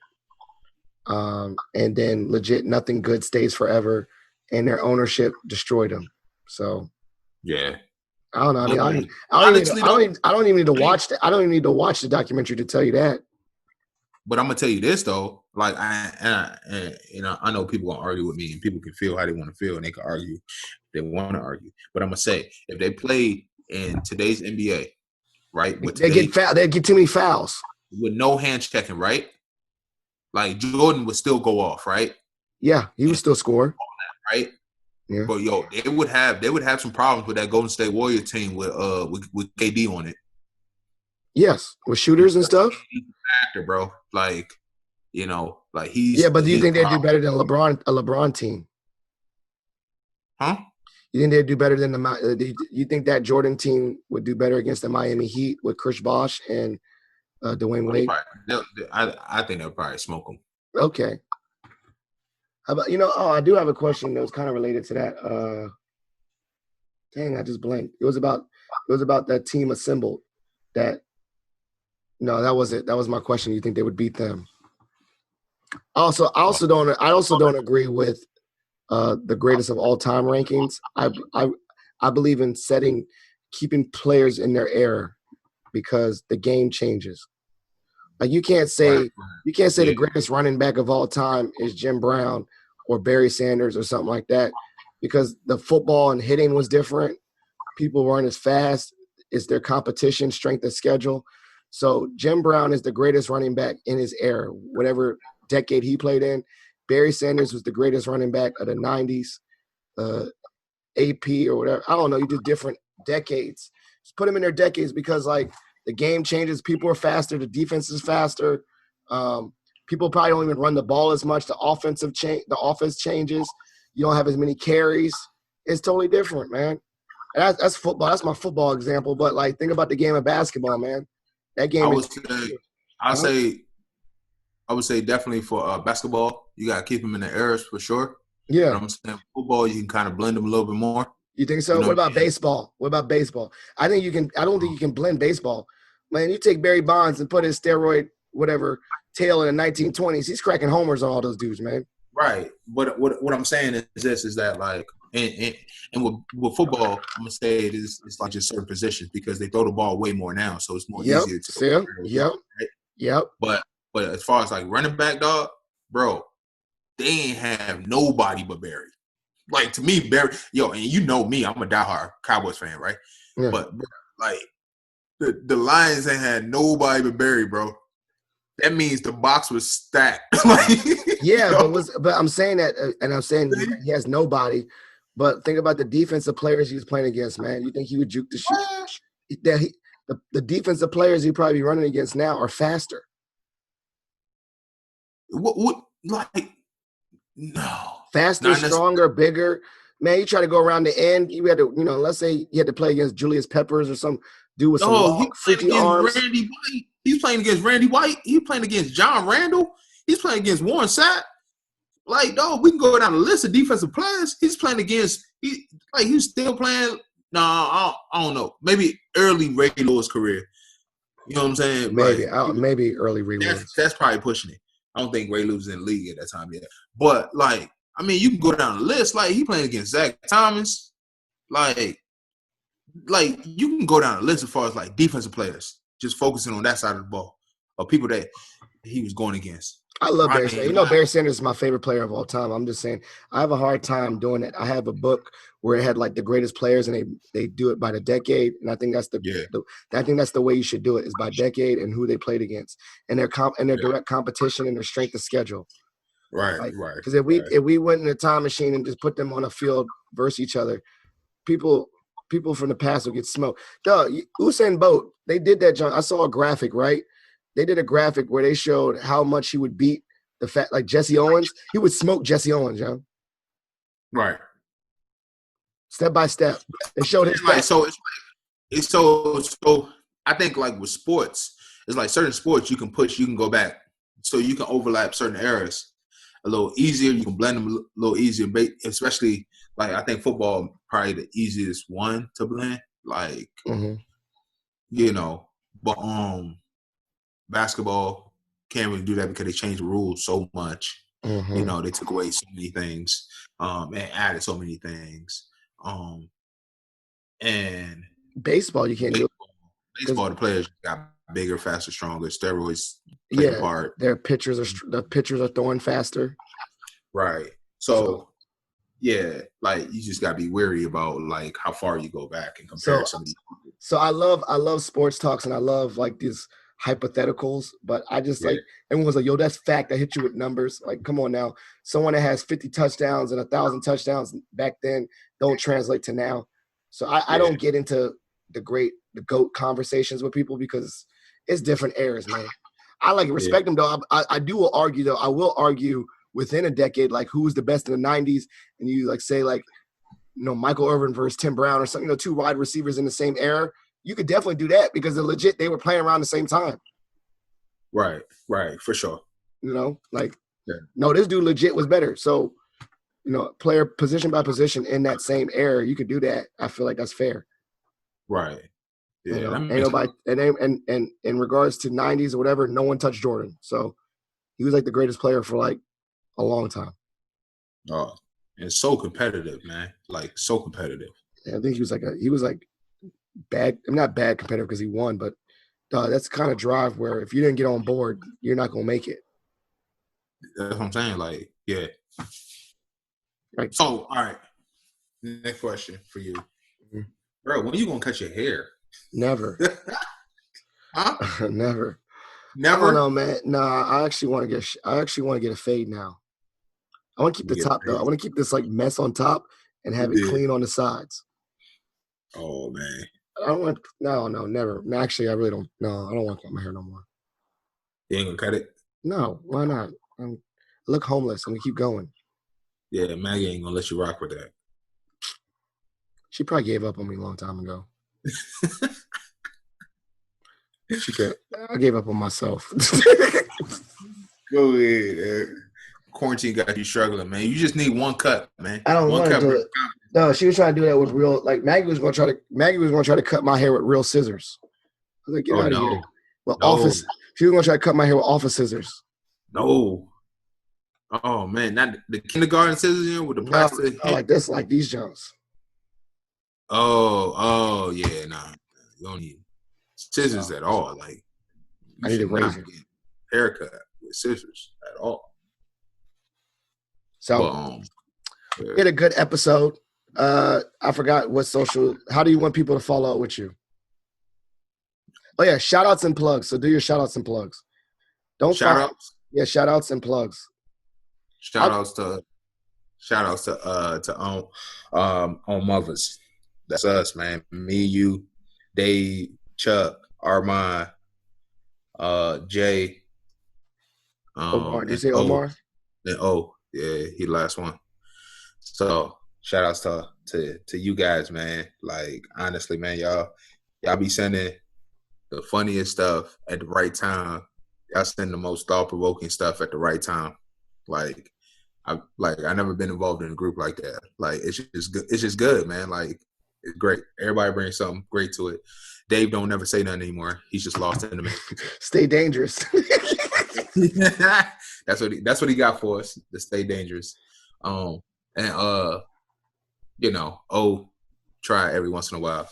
And then legit, nothing good stays forever, and their ownership destroyed them. So yeah, I don't know. I mean, I don't even need to watch that. I don't even need to watch the documentary to tell you that. But I'm gonna tell you this though, like I know people gonna argue with me, and people can feel how they want to feel, and they can argue if they want to argue. But I'm gonna say, if they played in today's NBA, right, they get too many fouls with no hand checking, right? Like, Jordan would still go off, right? Yeah, he would still score, right? Yeah. But yo, they would have some problems with that Golden State Warrior team with KD on it. Yes, with shooters and stuff. He's an actor, bro. Like, like he's. Yeah, but do you think they'd do better than a LeBron team? Huh? You think they'd do better than you think that Jordan team would do better against the Miami Heat with Chris Bosh and Dwayne Wade? I think they'll probably smoke them. Okay. How about I do have a question that was kind of related to that. Dang, I just blanked. It was about that team assembled. That was it. That was my question. You think they would beat them? I also don't agree with the greatest of all time rankings. I believe in keeping players in their era because the game changes. Like you can't say the greatest running back of all time is Jim Brown or Barry Sanders or something like that because the football and hitting was different. People weren't as fast. It's their competition, strength of schedule. So Jim Brown is the greatest running back in his era, whatever decade he played in. Barry Sanders was the greatest running back of the 90s, AP or whatever. I don't know. You did different decades. Just put them in their decades because, like, the game changes. People are faster. The defense is faster. People probably don't even run the ball as much. The offense changes. You don't have as many carries. It's totally different, man. And that's football. That's my football example. But, like, think about the game of basketball, man. That game I would say definitely for basketball, you got to keep them in the eras for sure. Yeah. You know what I'm saying? Football, you can kind of blend them a little bit more. You think so? What about baseball? I don't think you can blend baseball. Man, you take Barry Bonds and put his steroid, whatever, tail in the 1920s. He's cracking homers on all those dudes, man. Right. But what I'm saying is that, like, and with football, I'm going to say it's like just certain positions because they throw the ball way more now. So it's more easier to Yep. But as far as, like, running back, dog, bro, they ain't have nobody but Barry. Like, to me, Barry, and you know me, I'm a diehard Cowboys fan, right? Yeah. But, like, the Lions ain't had nobody but Barry, bro. That means the box was stacked. But I'm saying that, and I'm saying he has nobody. But think about the defensive players he was playing against, man. You think he would juke the shoot? The defensive players he'd probably be running against now are faster. No. Faster, stronger, bigger. Man, you try to go around the end. You had to, let's say you had to play against Julius Peppers or some dude with some long, freaky arms. Randy White. He's playing against Randy White. He's playing against John Randall. He's playing against Warren Sapp. Like, dog, we can go down the list of defensive players. He's playing against he's still playing. No, I don't know. Maybe early Ray Lewis career. You know what I'm saying? Maybe early Ray Lewis. That's probably pushing it. I don't think Ray Lewis was in the league at that time yet. But, like, I mean, you can go down the list. Like, he playing against Zach Thomas. Like you can go down the list as far as, like, defensive players, just focusing on that side of the ball, or people that he was going against. I love Barry Sanders. Barry Sanders is my favorite player of all time. I'm just saying, I have a hard time doing it. I have a book where it had, like, the greatest players, and they do it by the decade, and I think that's the way you should do it, is by decade and who they played against, and their direct competition and their strength of schedule. Right. Because if we went in a time machine and just put them on a field versus each other, people from the past will get smoked. Usain Bolt, they did that, John. I saw a graphic, right? They did a graphic where they showed how much he would beat like Jesse Owens. He would smoke Jesse Owens, John. Right. Step by step. They showed his so I think, like, with sports, it's like certain sports you can go back. So you can overlap certain eras a little easier. You can blend them a little easier, especially, like, I think football probably the easiest one to blend. Like, but basketball can't really do that because they changed the rules so much. They took away so many things, and added so many things. And baseball, you can't do it. Baseball, the players got bigger, faster, stronger. Steroids play a part. The pitchers are throwing faster. Right. So yeah, like, you just gotta be wary about, like, how far you go back and compare some of these people. So I love sports talks, and I love, like, these hypotheticals, but I just like, everyone's like, yo, that's fact. I hit you with numbers. Like, come on now. Someone that has 50 touchdowns and 1,000 touchdowns back then don't translate to now. So I don't get into the GOAT conversations with people because it's different eras, man. I respect them though. I will argue within a decade, like, who was the best in the 90s, and you, like, say, like, Michael Irvin versus Tim Brown or something, two wide receivers in the same era, you could definitely do that because they were playing around the same time. Right, for sure. No, this dude legit was better. So, player position by position in that same era, you could do that. I feel like that's fair. Right. Yeah. Ain't nobody, and in regards to 90s or whatever, no one touched Jordan. So he was like the greatest player for like a long time. Oh, and so competitive, man. Like so competitive. Yeah, I think he was like bad. I'm not bad competitive because he won, but that's the kind of drive where if you didn't get on board, you're not gonna make it. That's what I'm saying. Like, yeah. Right. So, all right. Next question for you, bro. When are you gonna cut your hair? Never. Huh? Never. Never. I don't know, man. Nah, I actually want to get a fade now. I want to keep the top though. I want to keep this like mess on top and have it clean on the sides. Oh man. I don't want. No, never. Actually, I really don't. No, I don't want to cut my hair no more. You ain't gonna cut it? No, why not? I look homeless. I'm gonna keep going. Yeah, Maggie ain't gonna let you rock with that. She probably gave up on me a long time ago. I gave up on myself. Go ahead. Quarantine got you struggling, man. You just need one cut, man. I don't want to do it. No, she was trying to do that with real. Like Maggie was going to try to cut my hair with real scissors. I was like, get out of here. Well, she was going to try to cut my hair with office scissors. No. Oh man, not the kindergarten scissors with the plastic. No, like this, like these Jones. Oh yeah, nah. You don't need scissors at all. Like I need a razor. Haircut with scissors at all. So we had a good episode. I forgot what social. How do you want people to follow up with you? Oh yeah, shout outs and plugs. So do your shout outs and plugs. Don't shout outs. Yeah, shout outs and plugs. Shout outs to on mothers. That's us, man. Me, you, Dave, Chuck, Armand, Jay. Omar. Did you say Omar? And yeah, he last one. So shout outs to you guys, man. Like honestly, man, y'all be sending the funniest stuff at the right time. Y'all send the most thought provoking stuff at the right time. Like I never been involved in a group like that. Like it's just good, man. Like it's great. Everybody brings something great to it. Dave don't never say nothing anymore. He's just lost in the mix. Stay dangerous. That's what he got for us. To stay dangerous. Try every once in a while.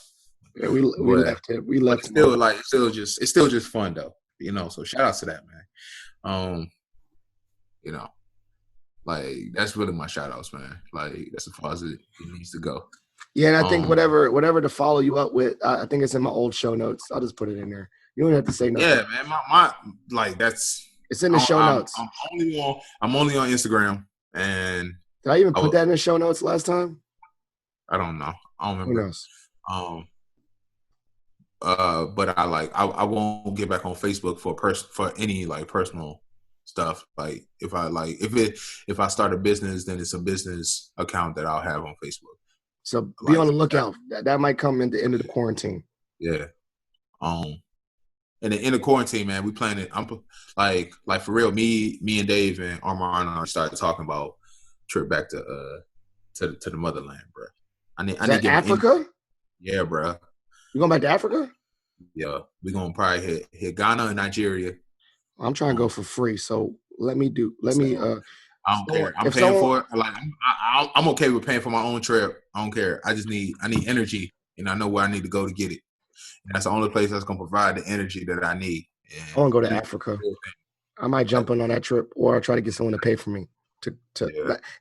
Yeah, we left it. We left. It's still just fun though. So shout out to that, man. Like that's really my shout outs, man. Like that's as far as it needs to go. Yeah, and I think whatever to follow you up with, I think it's in my old show notes. I'll just put it in there. You don't have to say nothing. Yeah, man. My like that's. It's in the show notes. I'm only on Instagram, and did I even put that in the show notes last time? I don't know. I don't remember. Who knows? But I won't get back on Facebook for any like personal stuff. Like if I start a business, then it's a business account that I'll have on Facebook. So be on the lookout. That might come in the end of the quarantine. Yeah. And then in the quarantine, man, we planning. I'm like for real. Me and Dave and Armand started talking about trip back to the motherland, bro. I need to get Africa. Yeah, bro. You going back to Africa? Yeah, we gonna probably hit Ghana and Nigeria. I'm trying to go for free, so let me. I don't care. I'm paying for it. Like I'm okay with paying for my own trip. I don't care. I need energy, and I know where I need to go to get it. And that's the only place that's gonna provide the energy that I need. And I want to go to Africa. I might jump in on that trip, or I'll try to get someone to pay for me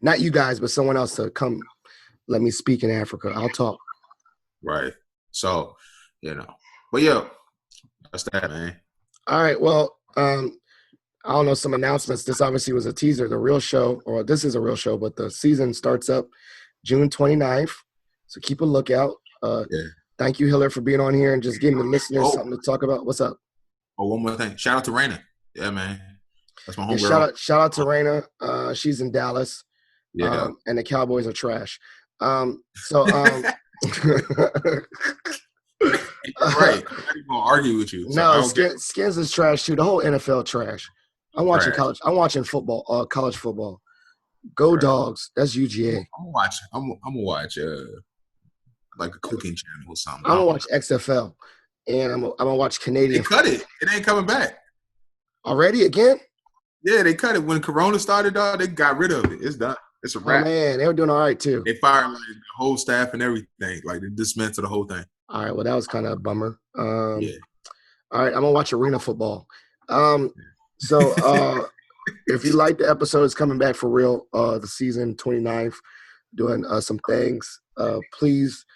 not you guys, but someone else to come. Let me speak in Africa. I'll talk. Right. So, but yeah, that's that, man. All right. Well, I don't know, some announcements. This obviously was a teaser. The real show, or this is a real show, but the season starts up June 29th. So keep a lookout. Thank you, Hillard, for being on here and just giving the listeners something to talk about. What's up? Oh, one more thing. Shout out to Raina. Yeah, man. That's my homegirl. Shout out to Raina. She's in Dallas. Yeah. And the Cowboys are trash. So Right. I'm not even gonna argue with you. So no, Skins is trash too. The whole NFL trash. I'm watching trash. football, college football. Go Trash. Dogs. That's UGA. I'm gonna watch like a cooking channel or something. I'm gonna watch XFL, and I'm gonna watch Canadian. They cut it. It ain't coming back already again. Yeah, they cut it when Corona started. Dog, they got rid of it. It's done. It's a wrap. Oh man, they were doing all right too. They fired like the whole staff and everything. Like they dismantled the whole thing. All right, well that was kind of a bummer. Yeah. All right, I'm gonna watch arena football. So if you like the episodes coming back for real, the season 29th, doing some things, please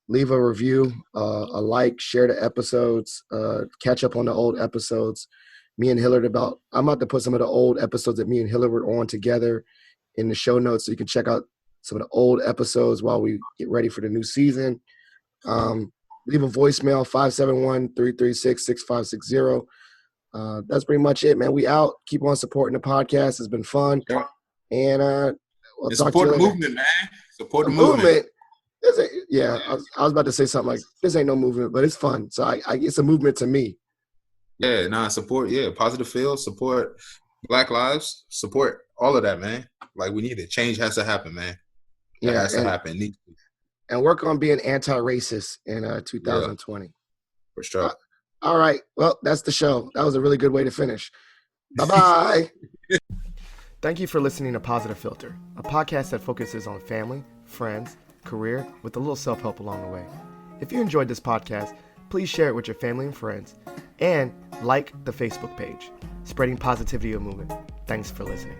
leave a review, a like, share the episodes, catch up on the old episodes. Me and Hillard I'm about to put some of the old episodes that me and Hillard were on together in the show notes, so you can check out some of the old episodes while we get ready for the new season. Leave a voicemail, 571-336-6560. That's pretty much it, man. We out. Keep on supporting the podcast. It's been fun. Yeah. And we'll support the movement, man. Support the movement. I was about to say something like, this ain't no movement, but it's fun. So it's a movement to me. Yeah, support, Positive Phil, support Black Lives, support all of that, man. Like, we need it. Change has to happen, man. It has to happen. And work on being anti-racist in 2020. Yeah, for sure. All right. Well, that's the show. That was a really good way to finish. Bye-bye. Thank you for listening to Positive Filter, a podcast that focuses on family, friends, career, with a little self-help along the way. If you enjoyed this podcast, please share it with your family and friends, and like the Facebook page, Spreading Positivity of Movement. Thanks for listening.